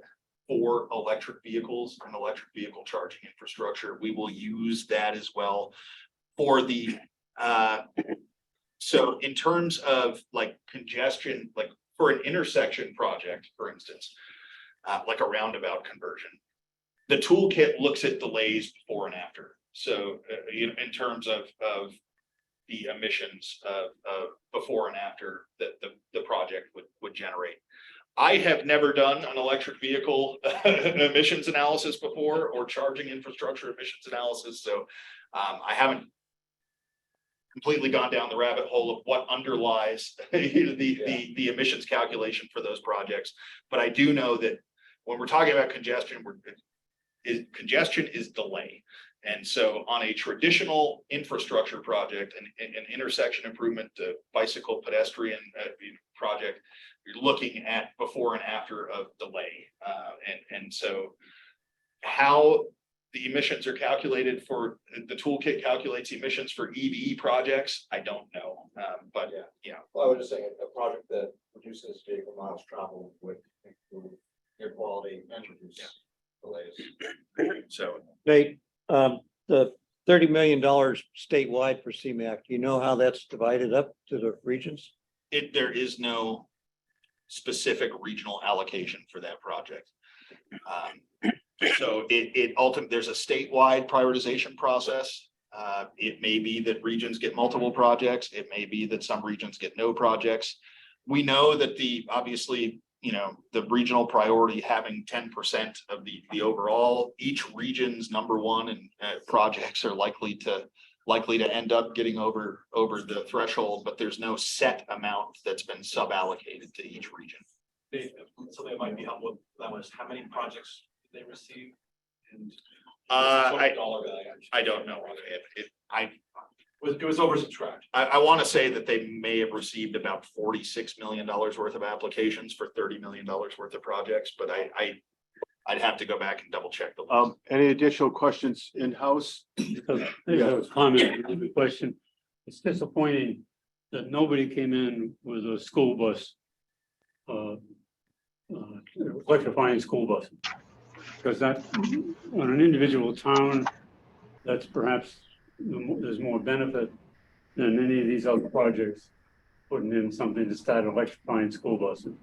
for electric vehicles and electric vehicle charging infrastructure. We will use that as well for the so in terms of like congestion, like for an intersection project, for instance, like a roundabout conversion, the toolkit looks at delays before and after. So in terms of the emissions of before and after that the project would generate. I have never done an electric vehicle emissions analysis before or charging infrastructure emissions analysis. So I haven't completely gone down the rabbit hole of what underlies the emissions calculation for those projects. But I do know that when we're talking about congestion, congestion is delay. And so on a traditional infrastructure project, an intersection improvement, bicycle pedestrian project, you're looking at before and after of delay. And so how the emissions are calculated for the toolkit calculates emissions for EV projects, I don't know. But yeah. Well, I was just saying a project that reduces vehicle miles traveled would improve air quality and reduce delays. So Nate, the $30 million statewide for CMAQ, do you know how that's divided up to the regions? there is no specific regional allocation for that project. So it ultimately, there's a statewide prioritization process. It may be that regions get multiple projects. It may be that some regions get no projects. We know that obviously, the regional priority having 10% of the overall, each region's number one and projects are likely to end up getting over the threshold, but there's no set amount that's been sub-allocated to each region. So they might be helpful. That was how many projects did they receive? And I don't know. It was oversubscribed. I want to say that they may have received about $46 million worth of applications for $30 million worth of projects, but I'd have to go back and double check the list. Any additional questions in-house? I have a comment, a question. It's disappointing that nobody came in with a school bus, electrifying school bus. Because that, on an individual town, that's perhaps, there's more benefit than any of these other projects, putting in something to start electrifying school buses.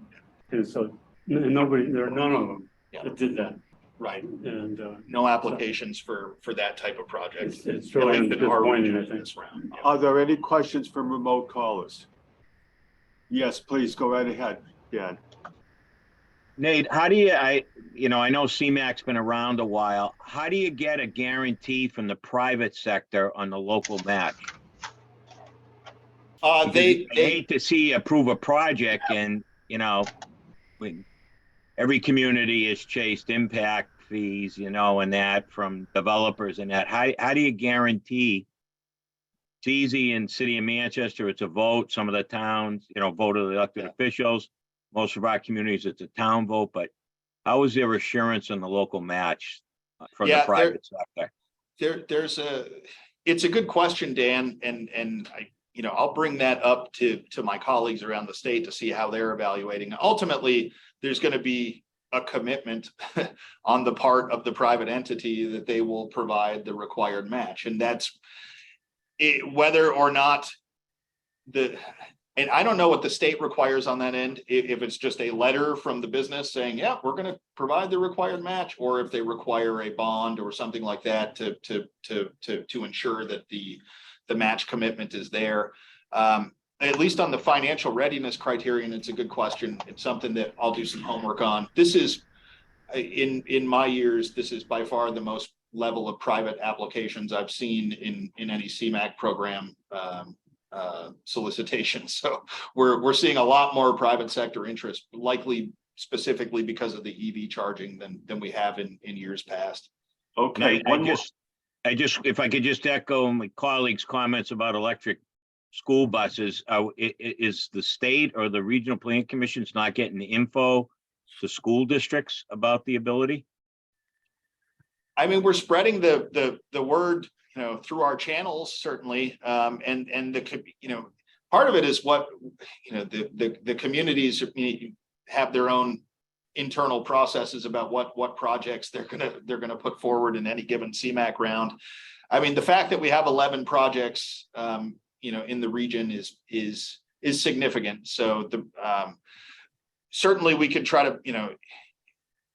And so, and nobody, there are none of them that did that. Right. And no applications for that type of project. It's really disappointing, I think. Are there any questions from remote callers? Yes, please go right ahead. Yeah. Nate, how do you, I know CMAQ's been around a while. How do you get a guarantee from the private sector on the local match? Because I hate to see you approve a project and, when every community has chased impact fees, and that from developers and that. How do you guarantee? It's easy in city of Manchester, it's a vote. Some of the towns, vote of the elected officials. Most of our communities, it's a town vote, but how is there assurance on the local match from the private sector? It's a good question, Dan, and I'll bring that up to my colleagues around the state to see how they're evaluating. Ultimately, there's going to be a commitment on the part of the private entity that they will provide the required match, and that's whether or not and I don't know what the state requires on that end, if it's just a letter from the business saying, yeah, we're going to provide the required match, or if they require a bond or something like that to ensure that the match commitment is there. At least on the financial readiness criterion, it's a good question. It's something that I'll do some homework on. This is, in my years, this is by far the most level of private applications I've seen in any CMAQ program solicitation. So we're seeing a lot more private sector interest, likely specifically because of the EV charging than we have in years past. Okay. If I could just echo my colleagues' comments about electric school buses, is the state or the regional planning commissions not getting the info to school districts about the ability? I mean, we're spreading the word, through our channels, certainly. And part of it is what, the communities have their own internal processes about what projects they're gonna put forward in any given CMAQ round. I mean, the fact that we have 11 projects, in the region is significant. So certainly we could try to,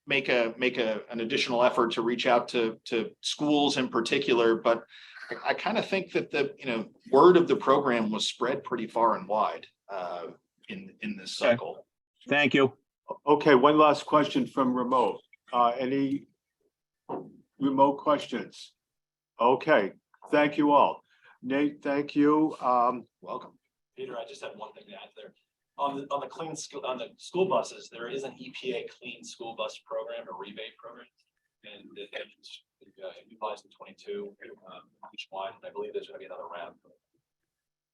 make an additional effort to reach out to schools in particular, but I kind of think that the word of the program was spread pretty far and wide in this cycle. Thank you. Okay, one last question from remote. Any remote questions? Okay, thank you all. Nate, thank you. Welcome. Peter, I just had one thing to add there. On the school buses, there is an EPA clean school bus program, a rebate program, and it applies in 22 each one. I believe there's going to be another round.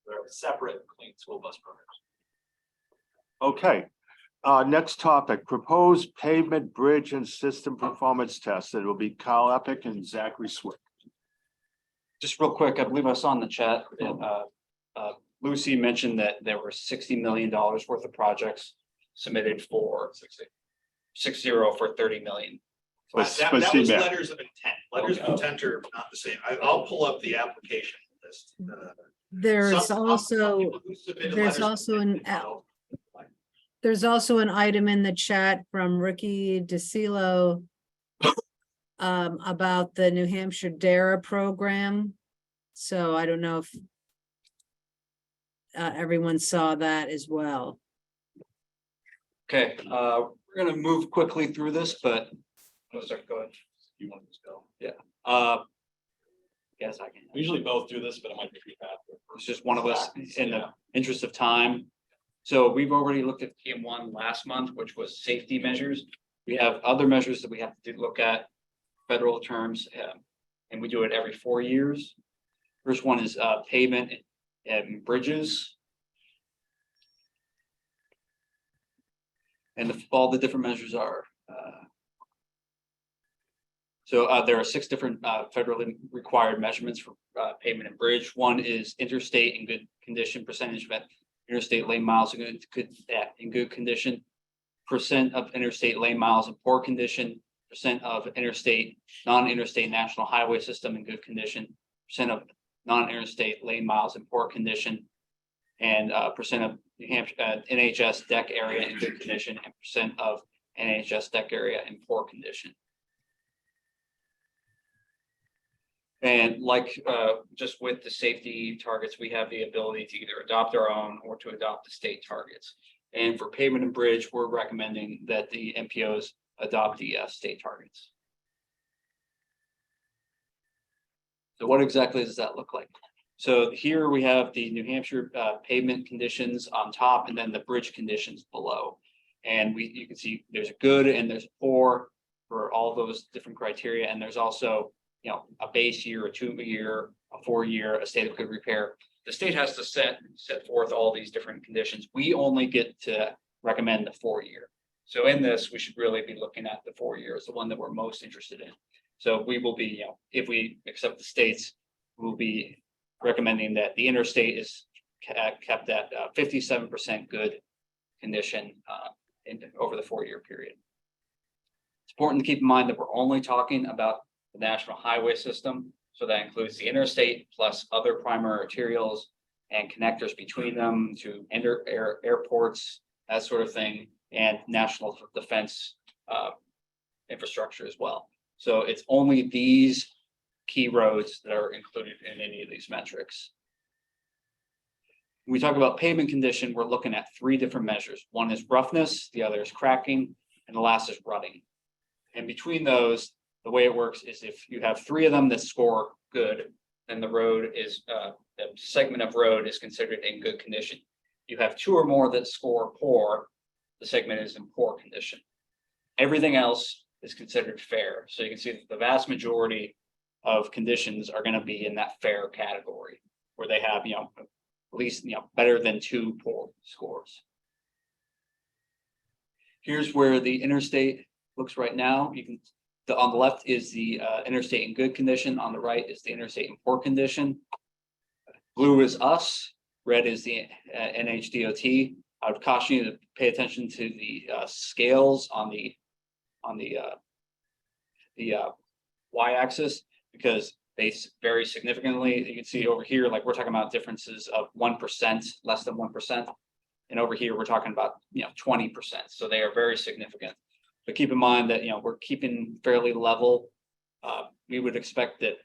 There are separate clean school bus programs. Okay. Next topic: proposed pavement, bridge, and system performance tests. It will be Kyle Eppich and Zachary Swick. Just real quick, I believe I saw in the chat. Lucy mentioned that there were $60 million worth of projects submitted for 60 for 30 million. That was letters of intent. Letters of intent are not the same. I'll pull up the application list. There's also an item in the chat from Ricky DeCilo about the New Hampshire DARA program. So I don't know if everyone saw that as well. Okay, we're gonna move quickly through this, but sorry, go ahead. You want to just go? Yeah. Yes, I can. We usually both do this, but it might be faster. It's just one of us in the interest of time. So we've already looked at PM1 last month, which was safety measures. We have other measures that we have to look at, federal terms, and we do it every 4 years. First one is pavement and bridges. And all the different measures are. There are 6 different federally required measurements for pavement and bridge. One is interstate in good condition, percentage of interstate lane miles in good condition, percent of interstate lane miles in poor condition, percent of interstate, non-interstate national highway system in good condition, percent of non-interstate lane miles in poor condition, and percent of New Hampshire NHS deck area in good condition, and percent of NHS deck area in poor condition. And like just with the safety targets, we have the ability to either adopt our own or to adopt the state targets. And for pavement and bridge, we're recommending that the MPOs adopt the state targets. So what exactly does that look like? So here we have the New Hampshire pavement conditions on top and then the bridge conditions below. And you can see there's a good and there's poor for all those different criteria. And there's also, a base year, a 2-year, a 4-year, a state of good repair. The state has to set forth all these different conditions. We only get to recommend the 4-year. So in this, we should really be looking at the 4-year as the one that we're most interested in. So we will be, if we accept the states, we'll be recommending that the interstate is kept at 57% good condition over the 4-year period. It's important to keep in mind that we're only talking about the national highway system. So that includes the interstate plus other primary arterials and connectors between them to airports, that sort of thing, and national defense infrastructure as well. So it's only these key roads that are included in any of these metrics. When we talk about pavement condition, we're looking at 3 different measures. One is roughness, the other is cracking, and the last is rutting. And between those, the way it works is if you have 3 of them that score good, then the road is, the segment of road is considered in good condition. You have 2 or more that score poor, the segment is in poor condition. Everything else is considered fair. So you can see that the vast majority of conditions are going to be in that fair category, where they have, at least, better than 2 poor scores. Here's where the interstate looks right now. On the left is the interstate in good condition. On the right is the interstate in poor condition. Blue is us. Red is the NHDOT. I would caution you to pay attention to the scales on the y-axis, because they vary significantly. You can see over here, like we're talking about differences of 1%, less than 1%, and over here we're talking about 20%. So they are very significant. But keep in mind that we're keeping fairly level. We would expect that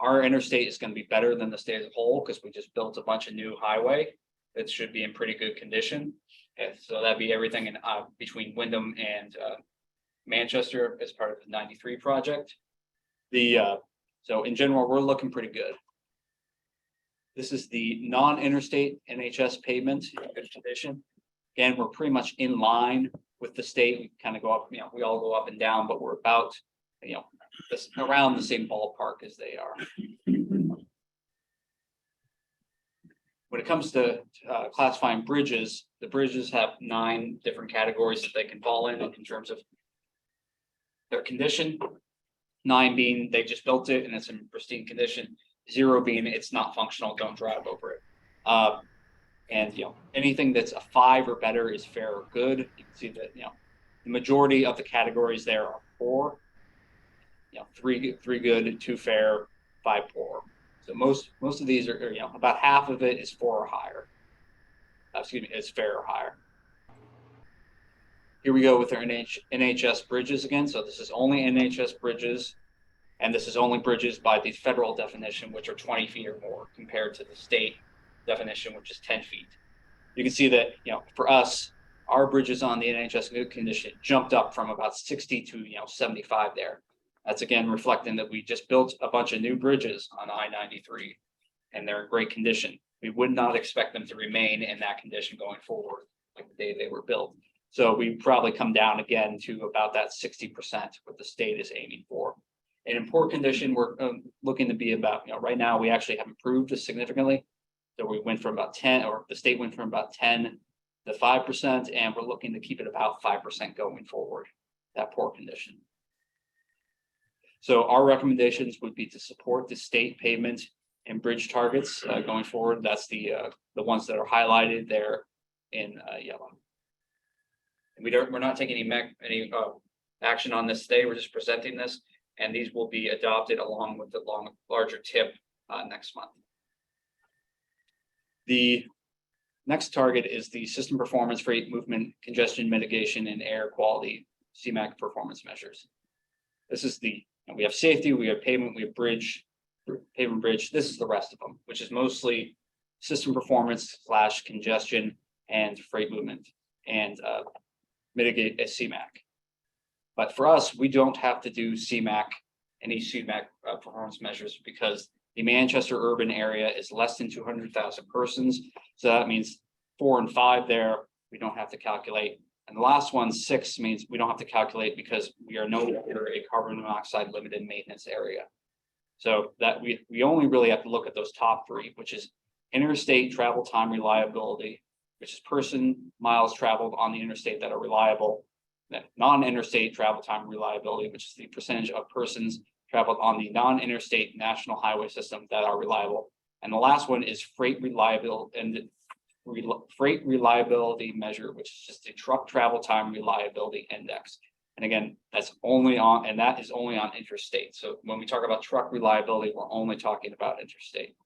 our interstate is going to be better than the state as a whole, because we just built a bunch of new highway that should be in pretty good condition. And so that'd be everything in between Wyndham and Manchester as part of the 93 project. So in general, we're looking pretty good. This is the non-interstate NHS pavement in good condition. Again, we're pretty much in line with the state. We kind of go up, we all go up and down, but we're about, around the same ballpark as they are. When it comes to classifying bridges, the bridges have 9 different categories that they can fall in terms of their condition. 9 being they just built it and it's in pristine condition. 0 being it's not functional, don't drive over it. And anything that's a 5 or better is fair or good. You can see that the majority of the categories there are poor. 3 good, 2 fair, 5 poor. So most of these are about half of it is 4 or higher. It's fair or higher. Here we go with our NHS bridges again. So this is only NHS bridges, and this is only bridges by the federal definition, which are 20 feet or more, compared to the state definition, which is 10 feet. You can see that, for us, our bridges on the NHS good condition jumped up from about 60 to 75 there. That's again reflecting that we just built a bunch of new bridges on I-93 and they're in great condition. We would not expect them to remain in that condition going forward, like the day they were built. So we probably come down again to about that 60%, what the state is aiming for. And in poor condition, we're looking to be about, right now we actually have improved this significantly. So we went from about 10, or the state went from about 10 to 5%, and we're looking to keep it about 5% going forward, that poor condition. So our recommendations would be to support the state pavement and bridge targets going forward. That's the ones that are highlighted there in yellow. And we're not taking any action on this today. We're just presenting this, and these will be adopted along with the larger tip next month. The next target is the system performance rate, movement, congestion mitigation, and air quality CMAQ performance measures. This is we have safety, we have pavement, we have pavement bridge. This is the rest of them, which is mostly system performance / congestion and freight movement. and mitigate a CMAQ. But for us, we don't have to do any CMAQ performance measures because the Manchester urban area is less than 200,000 persons. So that means 4 and 5 there, we don't have to calculate. And the last one, 6, means we don't have to calculate because we are no longer a carbon monoxide limited maintenance area. So that we only really have to look at those top 3, which is interstate travel time reliability, which is person miles traveled on the interstate that are reliable. Then non-interstate travel time reliability, which is the percentage of persons traveled on the non-interstate national highway system that are reliable. And the last one is freight reliability and freight reliability measure, which is just the truck travel time reliability index. And again, that's only on, and that is only on interstate. So when we talk about truck reliability, we're only talking about interstate.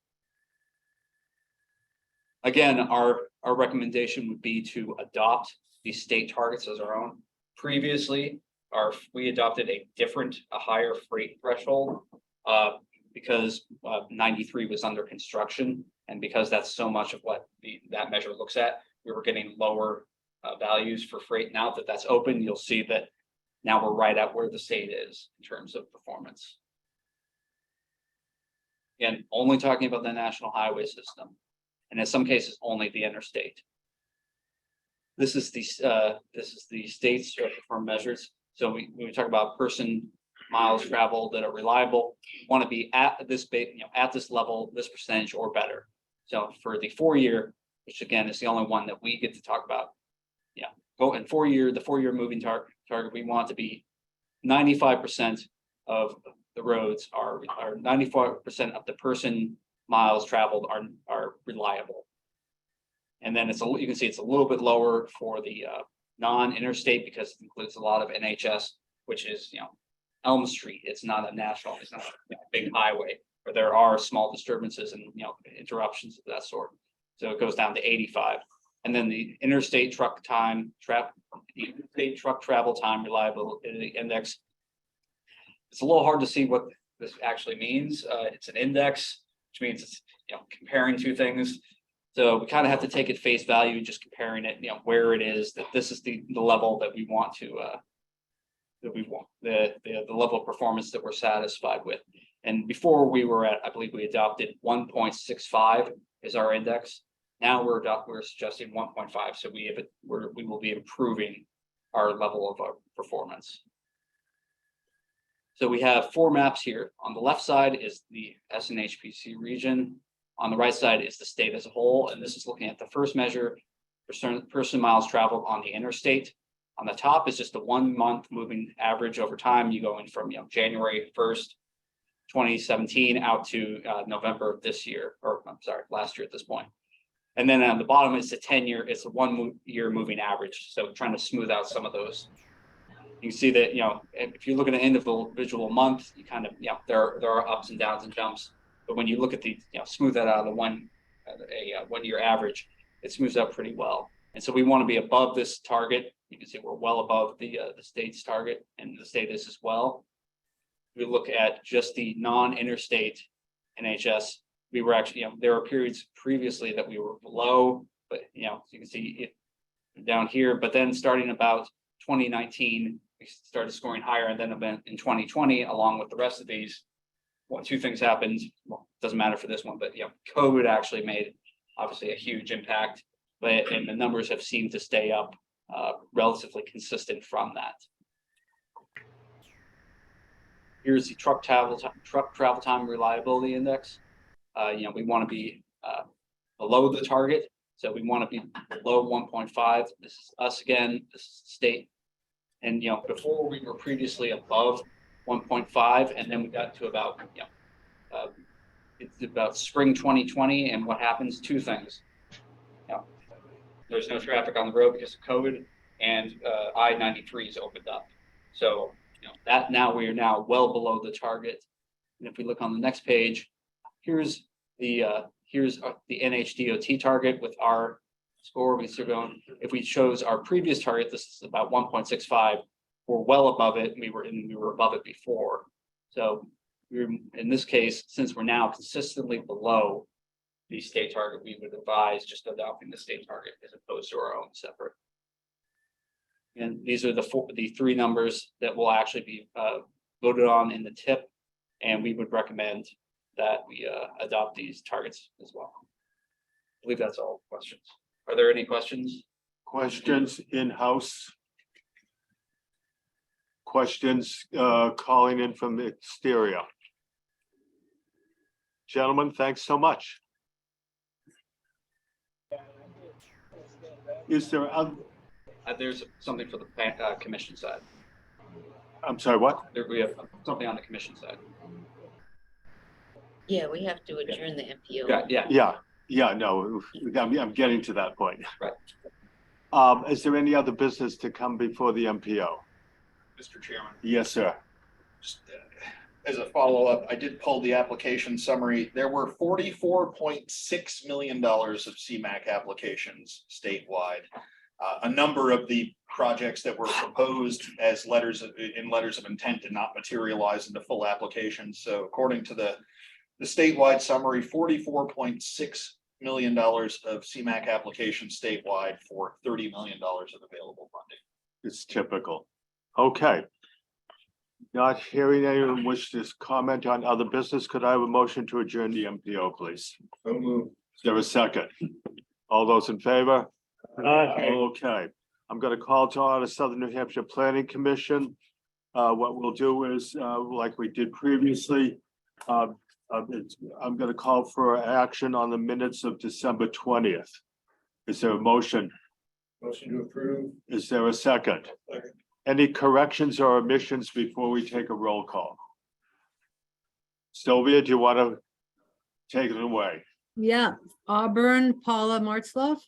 Again, our recommendation would be to adopt these state targets as our own. Previously, we adopted a higher freight threshold because 93 was under construction, and because that's so much of what that measure looks at, we were getting lower values for freight. Now that that's open, you'll see that now we're right at where the state is in terms of performance. Again, only talking about the national highway system, and in some cases only the interstate. This is the state's perform measures. So when we talk about person miles traveled that are reliable, we want to be at this at this level, this percentage or better. So for the 4-year, which again is the only one that we get to talk about, go in 4-year, the 4-year moving target, we want to be 95% of the roads are 95% of the person miles traveled are reliable. And then you can see it's a little bit lower for the non-interstate because it includes a lot of NHS, which is Elm Street. It's not a national, it's not a big highway, but there are small disturbances and interruptions of that sort. So it goes down to 85. And then the interstate truck travel time reliability index. It's a little hard to see what this actually means. It's an index, which means it's comparing two things. So we kind of have to take it face value, just comparing it, where it is, that this is the level that we want to the level of performance that we're satisfied with. And before we were at, I believe we adopted 1.65 is our index. Now we're suggesting 1.5. So we will be improving our level of performance. So we have 4 maps here. On the left side is the SNHPC region. On the right side is the state as a whole. And this is looking at the first measure, person miles traveled on the interstate. On the top is just a 1-month moving average over time. You go in from January 1st, 2017 out to November of this year, or I'm sorry, last year at this point. And then on the bottom is the 10-year, it's a 1-year moving average. So trying to smooth out some of those. You can see that, if you look at an individual month, you kind of, there are ups and downs and jumps. But when you look at the, smooth that out of the 1-year average, it smooths out pretty well. And so we want to be above this target. You can see we're well above the state's target, and the state is as well. We look at just the non-interstate NHS. We were actually, there were periods previously that we were below, but you can see it down here. But then starting about 2019, we started scoring higher, and then in 2020, along with the rest of these, 2 things happened. Well, it doesn't matter for this one, but COVID actually made obviously a huge impact, and the numbers have seemed to stay up relatively consistent from that. Here's the truck travel time reliability index. We want to be below the target, so we want to be below 1.5. This is us again. This is the state, and before we were previously above 1.5, and then we got to about it's about spring 2020, and what happens? 2 things. There's no traffic on the road because of COVID, and I-93 is opened up. So that now we are now well below the target. And if we look on the next page, here's the NHDOT target with our score. If we chose our previous target, this is about 1.65. We're well above it. We were above it before. So in this case, since we're now consistently below the state target, we would advise just adopting the state target as opposed to our own separate. And these are the three numbers that will actually be voted on in the tip. And we would recommend that we adopt these targets as well. I believe that's all questions. Are there any questions? Questions in-house? Questions calling in from the exterior? Gentlemen, thanks so much. Is there other? There's something for the commission side. I'm sorry, what? We have something on the commission side. Yeah, we have to adjourn the MPO. No, I'm getting to that point. Right. Is there any other business to come before the MPO? Mr. Chairman. Yes, sir. Just, as a follow-up, I did pull the application summary. There were $44.6 million of CMAQ applications statewide. A number of the projects that were proposed as letters of intent did not materialize into full applications. So according to the statewide summary, $44.6 million of CMAQ applications statewide for $30 million of available funding. It's typical. Okay. Not hearing anyone wish to comment on other business. Could I have a motion to adjourn the MPO, please? So moved. Is there a second? All those in favor? Okay, I'm going to call to order Southern New Hampshire Planning Commission. What we'll do is, like we did previously, I'm going to call for action on the minutes of December 20th. Is there a motion? Motion to approve. Is there a second? Second. Any corrections or omissions before we take a roll call? Sylvia, do you want to take it away? Yeah, Auburn, Paula Martzloff.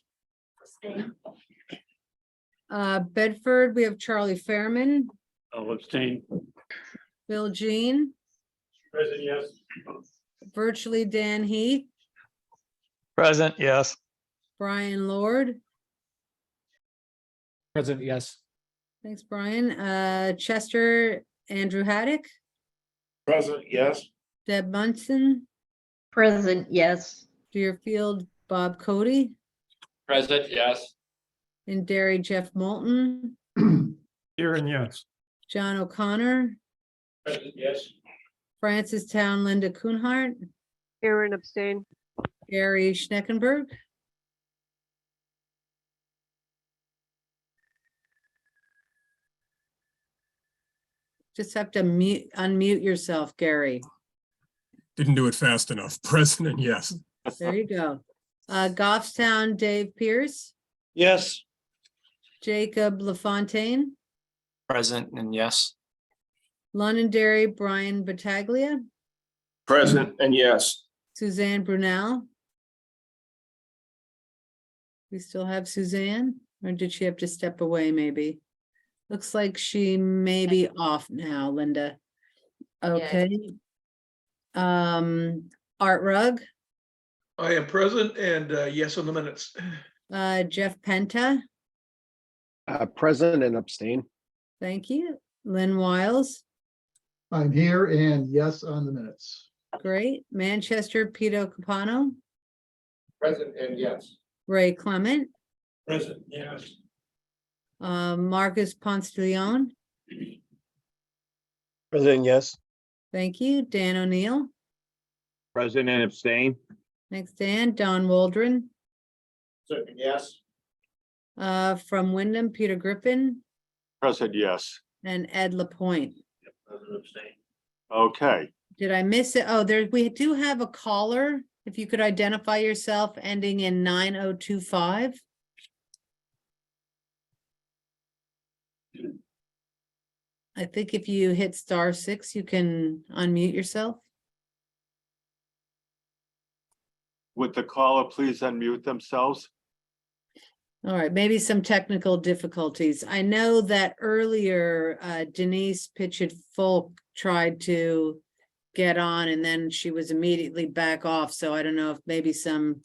Bedford, we have Charlie Fairman, I'll abstain. Bill Jean, Present, yes. virtually Dan Heath, Present, yes. Brian Lord. Present, yes. Thanks, Brian. Chester, Andrew Haddock, Present, yes. Deb Munson, Present, yes. Deerfield, Bob Cody, Present, yes. and Derry, Jeff Moulton, Here and yes. John O'Connor, Present, yes. Francistown, Linda Kuhnhart, Aaron abstain. Gary Schneckenberg. Just have to unmute yourself, Gary. Didn't do it fast enough. Present and yes. There you go. Goffstown, Dave Pierce, Yes. Jacob LaFontaine, Present and yes. Londonderry, Brian Battaglia, Present and yes. Suzanne Brunel. We still have Suzanne, or did she have to step away maybe? Looks like she may be off now, Linda. Okay. Art Rugg, I am present and yes on the minutes. Jeff Penta, Present and abstain. thank you. Lynn Wiles, I'm here and yes on the minutes. great. Manchester, Pito Capano, Present and yes. Ray Clement, Present, yes. Marcus Ponce de Leon, Present, yes. thank you. Dan O'Neill, Present and abstain. next Dan, Don Waldron, Second, yes. from Wyndham, Peter Griffin, Present, yes. and Ed Lapointe. Present, abstain. Okay, Did I miss it? Oh, we do have a caller. If you could identify yourself ending in 9025. I think if you hit *6, you can unmute yourself. would the caller please unmute themselves? All right, maybe some technical difficulties. I know that earlier Denise Pitchett Folk tried to get on and then she was immediately back off. So I don't know if maybe some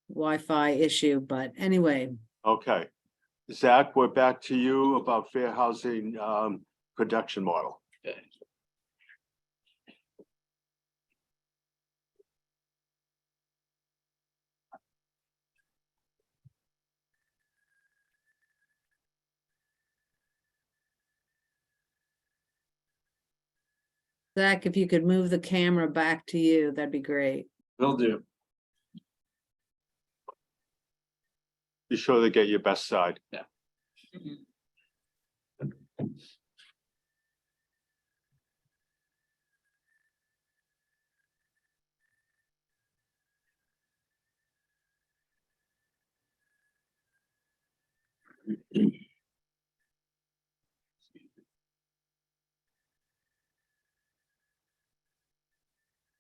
Wi-Fi issue, but anyway. Okay. Zach, we're back to you about fair housing production model. Okay. Zach, if you could move the camera back to you, that'd be great. Will do. Be sure to get your best side. Yeah.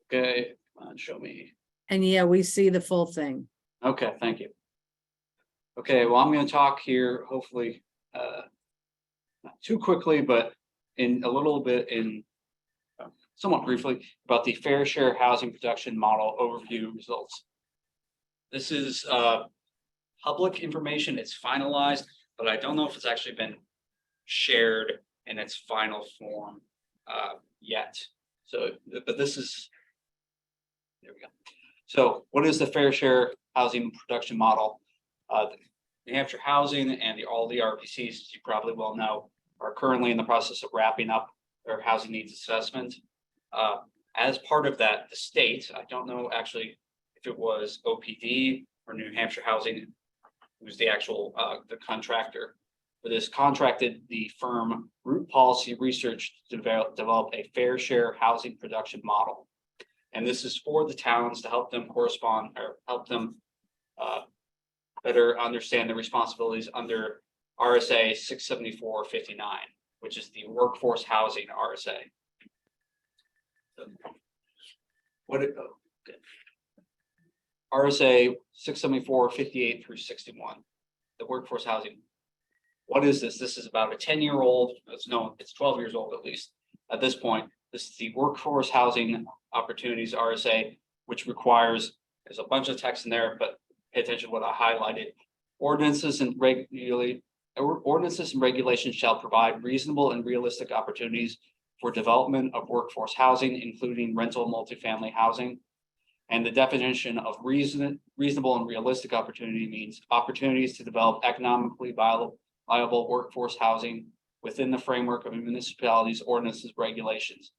Okay, come on, show me. And yeah, we see the full thing. Okay, thank you. Okay, well, I'm gonna talk here, hopefully, not too quickly, but in a little bit somewhat briefly about the fair share housing production model overview results. This is public information, it's finalized, but I don't know if it's actually been shared in its final form yet. So, but this is, there we go. So what is the fair share housing production model? New Hampshire Housing and all the RPCs, as you probably well know, are currently in the process of wrapping up their housing needs assessment. As part of that, the state, I don't know actually if it was OPD or New Hampshire Housing, who's the actual the contractor for this, contracted the firm Root Policy Research to develop a fair share housing production model. And this is for the towns to help them correspond or help them better understand the responsibilities under RSA 674-59, which is the workforce housing RSA. RSA 674-58 through 61, the workforce housing. What is this? This is about a 10-year-old, it's 12 years old at least at this point. This is the workforce housing opportunities RSA, which requires, there's a bunch of text in there, but pay attention to what I highlighted. Ordinances and regulations shall provide reasonable and realistic opportunities for development of workforce housing, including rental multifamily housing. And the definition of reasonable and realistic opportunity means opportunities to develop economically viable workforce housing within the framework of a municipality's ordinances regulations.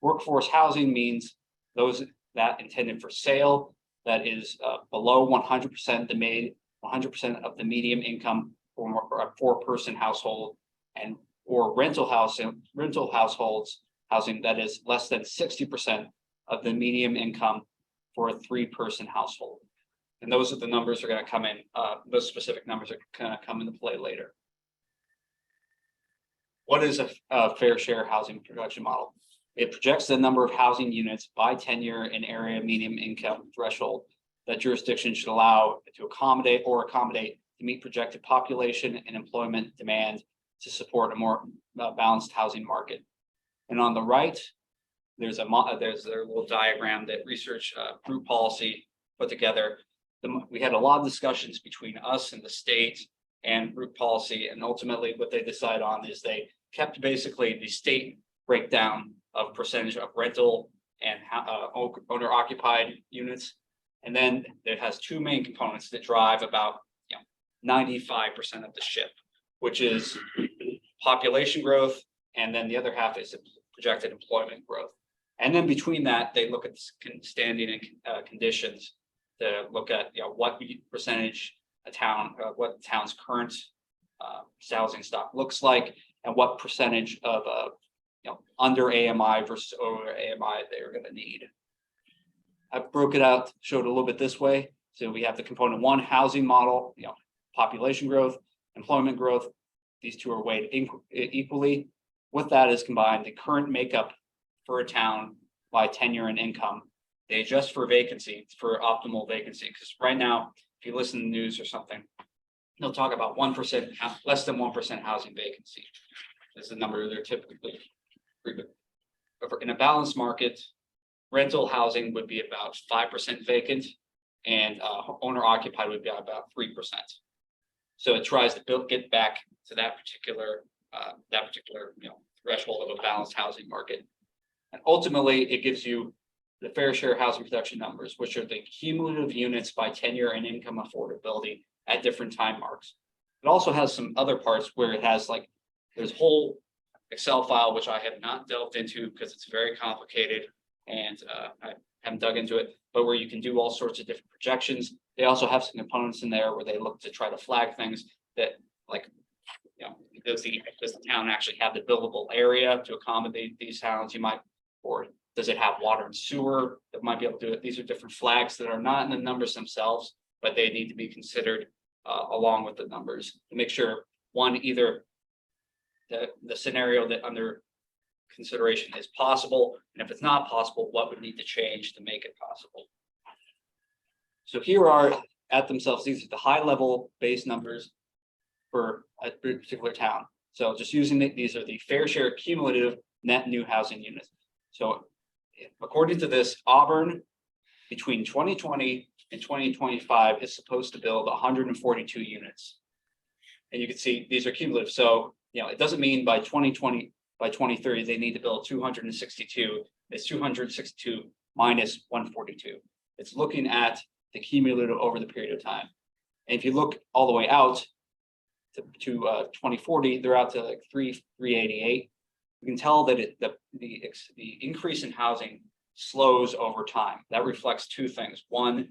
Workforce housing means those that intended for sale, that is below 100% the made 100% of the median income for a 4-person household, and or rental households housing that is less than 60% of the median income for a 3-person household. And those are the numbers that are going to come in. Those specific numbers are going to come into play later. What is a fair share housing production model? It projects the number of housing units by tenure and area median income threshold that jurisdictions should allow to accommodate to meet projected population and employment demand to support a more balanced housing market. And on the right, there's their little diagram that research group policy put together. We had a lot of discussions between us and the state and group policy, and ultimately what they decide on is they kept basically the state breakdown of percentage of rental and owner occupied units. And then it has 2 main components that drive about 95% of the ship, which is population growth, and then the other half is projected employment growth. And then between that, they look at standing and conditions to look at what percentage what the town's current housing stock looks like, and what percentage of under AMI versus over AMI they're going to need. I broke it out, showed a little bit this way. So we have the component 1 housing model, population growth, employment growth. These two are weighed equally. With that is combined the current makeup for a town by tenure and income. They adjust for vacancy, for optimal vacancy, because right now, if you listen to the news or something, they'll talk about 1%, less than 1% housing vacancy. That's the number they're typically. In a balanced market, rental housing would be about 5% vacant, and owner occupied would be about 3%. So it tries to get back to that particular threshold of a balanced housing market. And ultimately, it gives you the fair share housing production numbers, which are the cumulative units by tenure and income affordability at different time marks. It also has some other parts where it has there's whole Excel file, which I have not delved into because it's very complicated and I haven't dug into it, but where you can do all sorts of different projections. They also have some components in there where they look to try to flag things that, like, you know, does the town actually have the buildable area to accommodate these towns? You might, or does it have water and sewer that might be able to do it? These are different flags that are not in the numbers themselves, but they need to be considered along with the numbers to make sure, one, either the scenario that under consideration is possible, and if it's not possible, what would need to change to make it possible. So here are at themselves, these are the high level base numbers for a particular town. So just using these are the fair share cumulative net new housing units. So according to this, Auburn between 2020 and 2025 is supposed to build 142 units. And you can see these are cumulative. So, you know, it doesn't mean by 2020, by 2030, they need to build 262. It's 262 minus 142. It's looking at the cumulative over the period of time. And if you look all the way out to 2040, they're out to like 388. You can tell that the increase in housing slows over time. That reflects two things. One,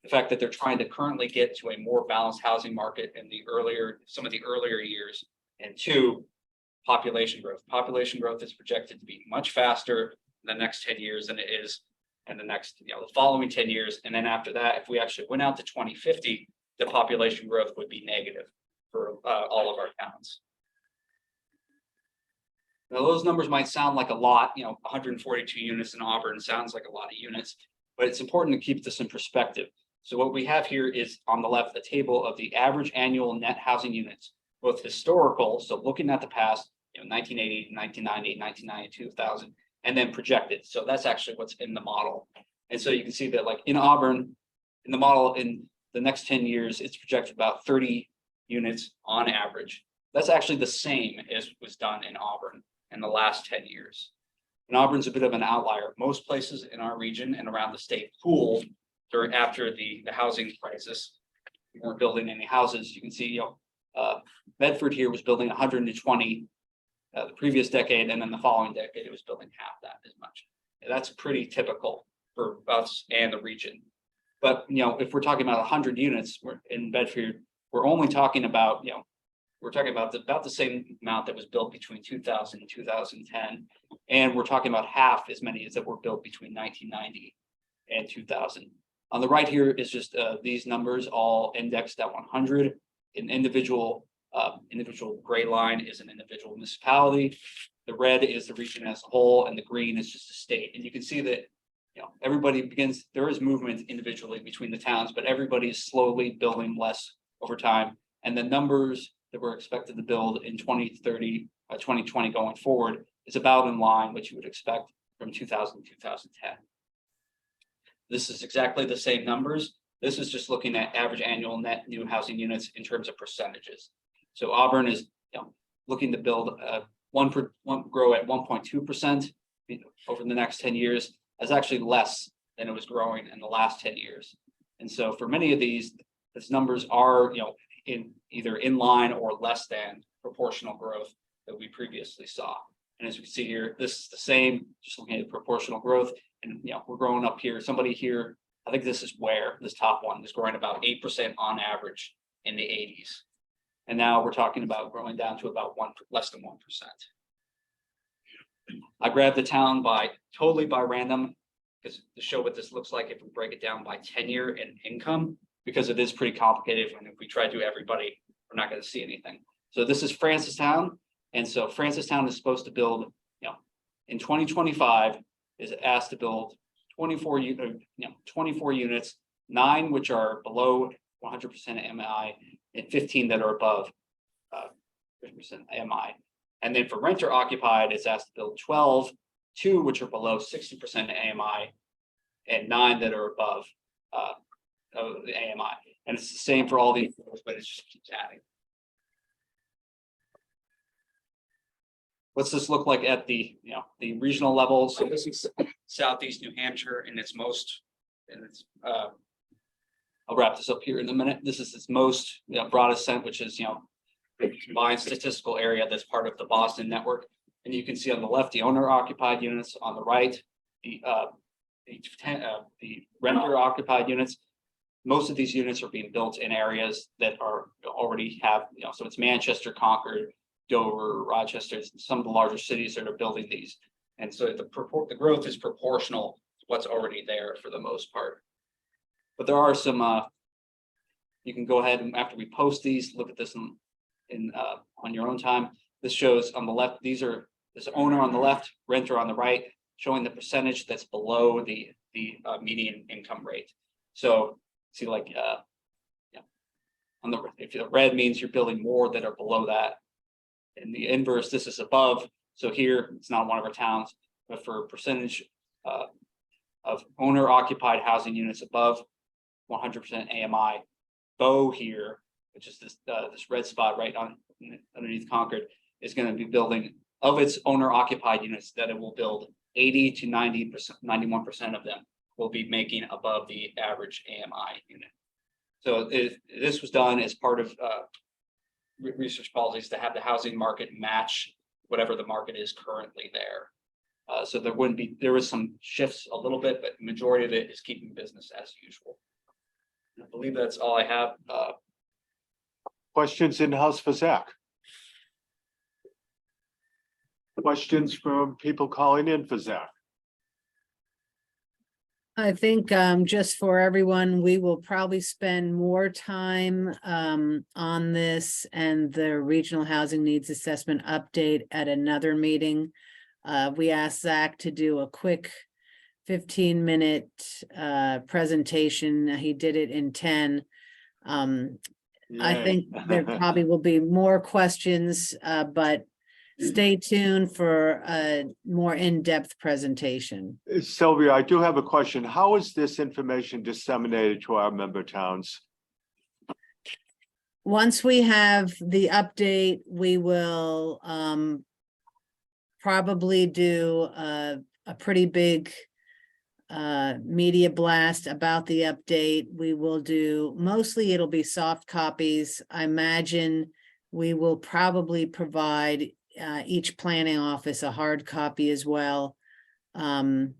the fact that they're trying to currently get to a more balanced housing market in some of the earlier years. And two, population growth. Population growth is projected to be much faster in the next 10 years than it is in the next, the following 10 years. And then after that, if we actually went out to 2050, the population growth would be negative for all of our towns. Now, those numbers might sound like a lot, 142 units in Auburn sounds like a lot of units, but it's important to keep this in perspective. So what we have here is on the left, a table of the average annual net housing units, both historical, so looking at the past, 1980, 1990, 1990, 2000, and then projected. So that's actually what's in the model. And so you can see that like in Auburn, in the model in the next 10 years, it's projected about 30 units on average. That's actually the same as was done in Auburn in the last 10 years. And Auburn's a bit of an outlier. Most places in our region and around the state pooled after the housing crisis. We weren't building any houses. You can see, Bedford here was building 120 the previous decade, and then the following decade, it was building half that as much. And that's pretty typical for us and the region. But, if we're talking about 100 units in Bedford, we're only talking about, we're talking about about the same amount that was built between 2000 and 2010. And we're talking about half as many as that were built between 1990 and 2000. On the right here is just these numbers all indexed at 100. An individual gray line is an individual municipality. The red is the region as a whole, and the green is just a state. And you can see that, there is movement individually between the towns, but everybody is slowly building less over time. And the numbers that we're expected to build in 2030, 2020 going forward is about in line what you would expect from 2000 to 2010. This is exactly the same numbers. This is just looking at average annual net new housing units in terms of percentages. So Auburn is looking to build grow at 1.2% over the next 10 years. That's actually less than it was growing in the last 10 years. And so for many of these numbers are either in line or less than proportional growth that we previously saw. And as we can see here, this is the same, just looking at proportional growth. And we're growing up here. Somebody here, I think this is where this top one is growing about 8% on average in the 80s. And now we're talking about growing down to about less than 1%. I grabbed the town totally by random because to show what this looks like if we break it down by tenure and income, because it is pretty complicated. And if we try to do everybody, we're not going to see anything. So this is Francistown. And so Francistown is supposed to build, in 2025 is asked to build 24 units, 9 which are below 100% MI and 15 that are above 50% MI. And then for renter occupied, it's asked to build 12, 2 which are below 60% AMI, and 9 that are above the AMI. And it's the same for all these, but it just keeps adding. What's this look like at the regional level? So this is Southeast New Hampshire in its most, I'll wrap this up here in a minute. This is its most broadest sense, which is combined statistical area that's part of the Boston network. And you can see on the left, the owner occupied units, on the right, the renter occupied units. Most of these units are being built in areas that are already have, so it's Manchester, Concord, Dover, Rochester, some of the larger cities that are building these. And so the growth is proportional to what's already there for the most part. But there are some, you can go ahead and after we post these, look at this on your own time. This shows on the left, this owner on the left, renter on the right, showing the percentage that's below the median income rate. So see like, on if the red means you're building more that are below that. In the inverse, this is above. So here, it's not one of our towns, but for a percentage of owner occupied housing units above 100% AMI, Bow here, which is this red spot right on underneath Concord, is going to be building of its owner occupied units that it will build 80 to 90%, 91% of them will be making above the average AMI unit. So this was done as part of research policies to have the housing market match whatever the market is currently there. So there was some shifts a little bit, but the majority of it is keeping business as usual. I believe that's all I have. Questions in house for Zach? Questions from people calling in for Zach? I think just for everyone, we will probably spend more time on this and the regional housing needs assessment update at another meeting. We asked Zach to do a quick 15-minute presentation. He did it in 10. I think there probably will be more questions, but stay tuned for a more in-depth presentation. Sylvia, I do have a question. How is this information disseminated to our member towns? Once we have the update, we will probably do a pretty big media blast about the update. We will do, mostly it'll be soft copies. I imagine we will probably provide each planning office a hard copy as well. But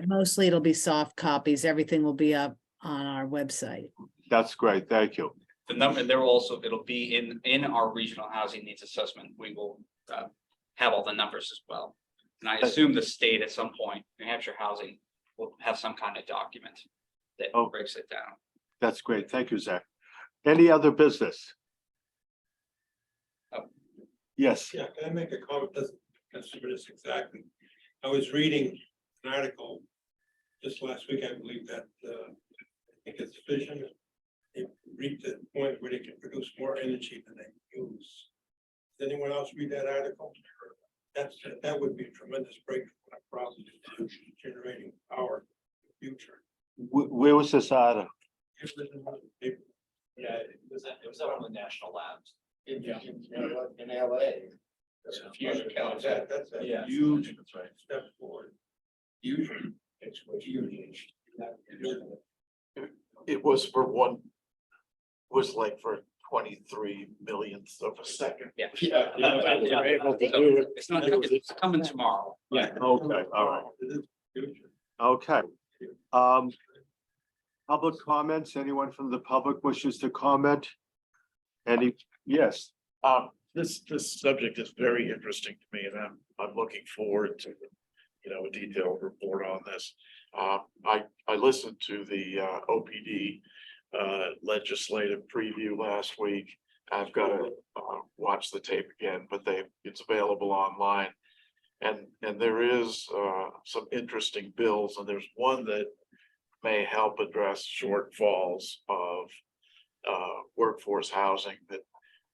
mostly it'll be soft copies. Everything will be up on our website. That's great. Thank you. The number there will also, it'll be in our regional housing needs assessment. We will have all the numbers as well. And I assume the state at some point, New Hampshire Housing will have some kind of document that breaks it down. That's great. Thank you, Zach. Any other business? Yes. Yeah, can I make a comment? Doesn't consider this exactly. I was reading an article just last week, I believe, that I think it's fission. They reached the point where they can produce more energy than they use. Does anyone else read that article? That would be a tremendous breakthrough across generating power in the future. Where was this article? Yeah, it was out on the national labs. In LA. That's a huge step forward. Huge. It's huge. It was for was like for 23 millionths of a second. Yeah. It's not, it's coming tomorrow. Yeah. Okay. All right. Okay. Public comments. Anyone from the public wishes to comment? Any? Yes. This subject is very interesting to me, and I'm looking forward to a detailed report on this. I listened to the OPD legislative preview last week. I've got to watch the tape again, but it's available online, and there is some interesting bills, and there's one that may help address shortfalls of workforce housing. That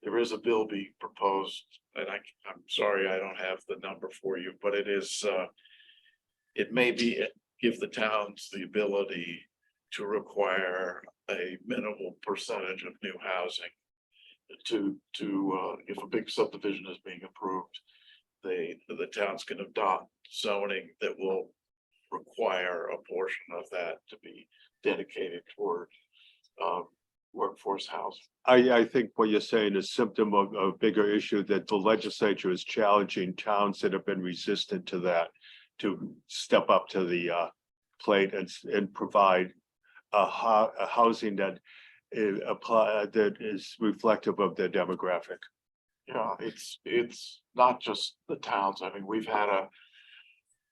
there is a bill being proposed, and I'm sorry I don't have the number for you, but it is it may be give the towns the ability to require a minimal percentage of new housing to if a big subdivision is being approved, the towns can adopt zoning that will require a portion of that to be dedicated toward workforce housing. I think what you're saying is symptom of a bigger issue that the legislature is challenging towns that have been resistant to that to step up to the plate and provide a housing that that is reflective of their demographic. Yeah, it's not just the towns. I mean, we've had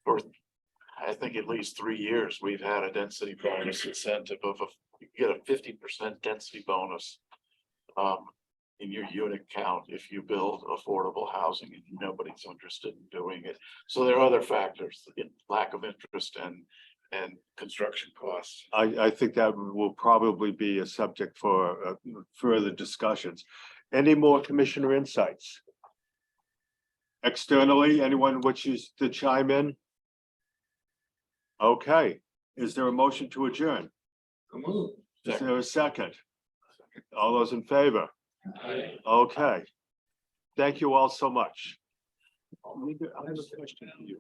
for I think at least 3 years, we've had a density bonus incentive of you get a 50% density bonus in your unit count if you build affordable housing, and nobody's interested in doing it. So there are other factors, lack of interest and construction costs. I think that will probably be a subject for further discussions. Any more commissioner insights? Externally, anyone wishes to chime in? Okay, is there a motion to adjourn? Is there a second? All those in favor? Okay. Thank you all so much. I have a question for you.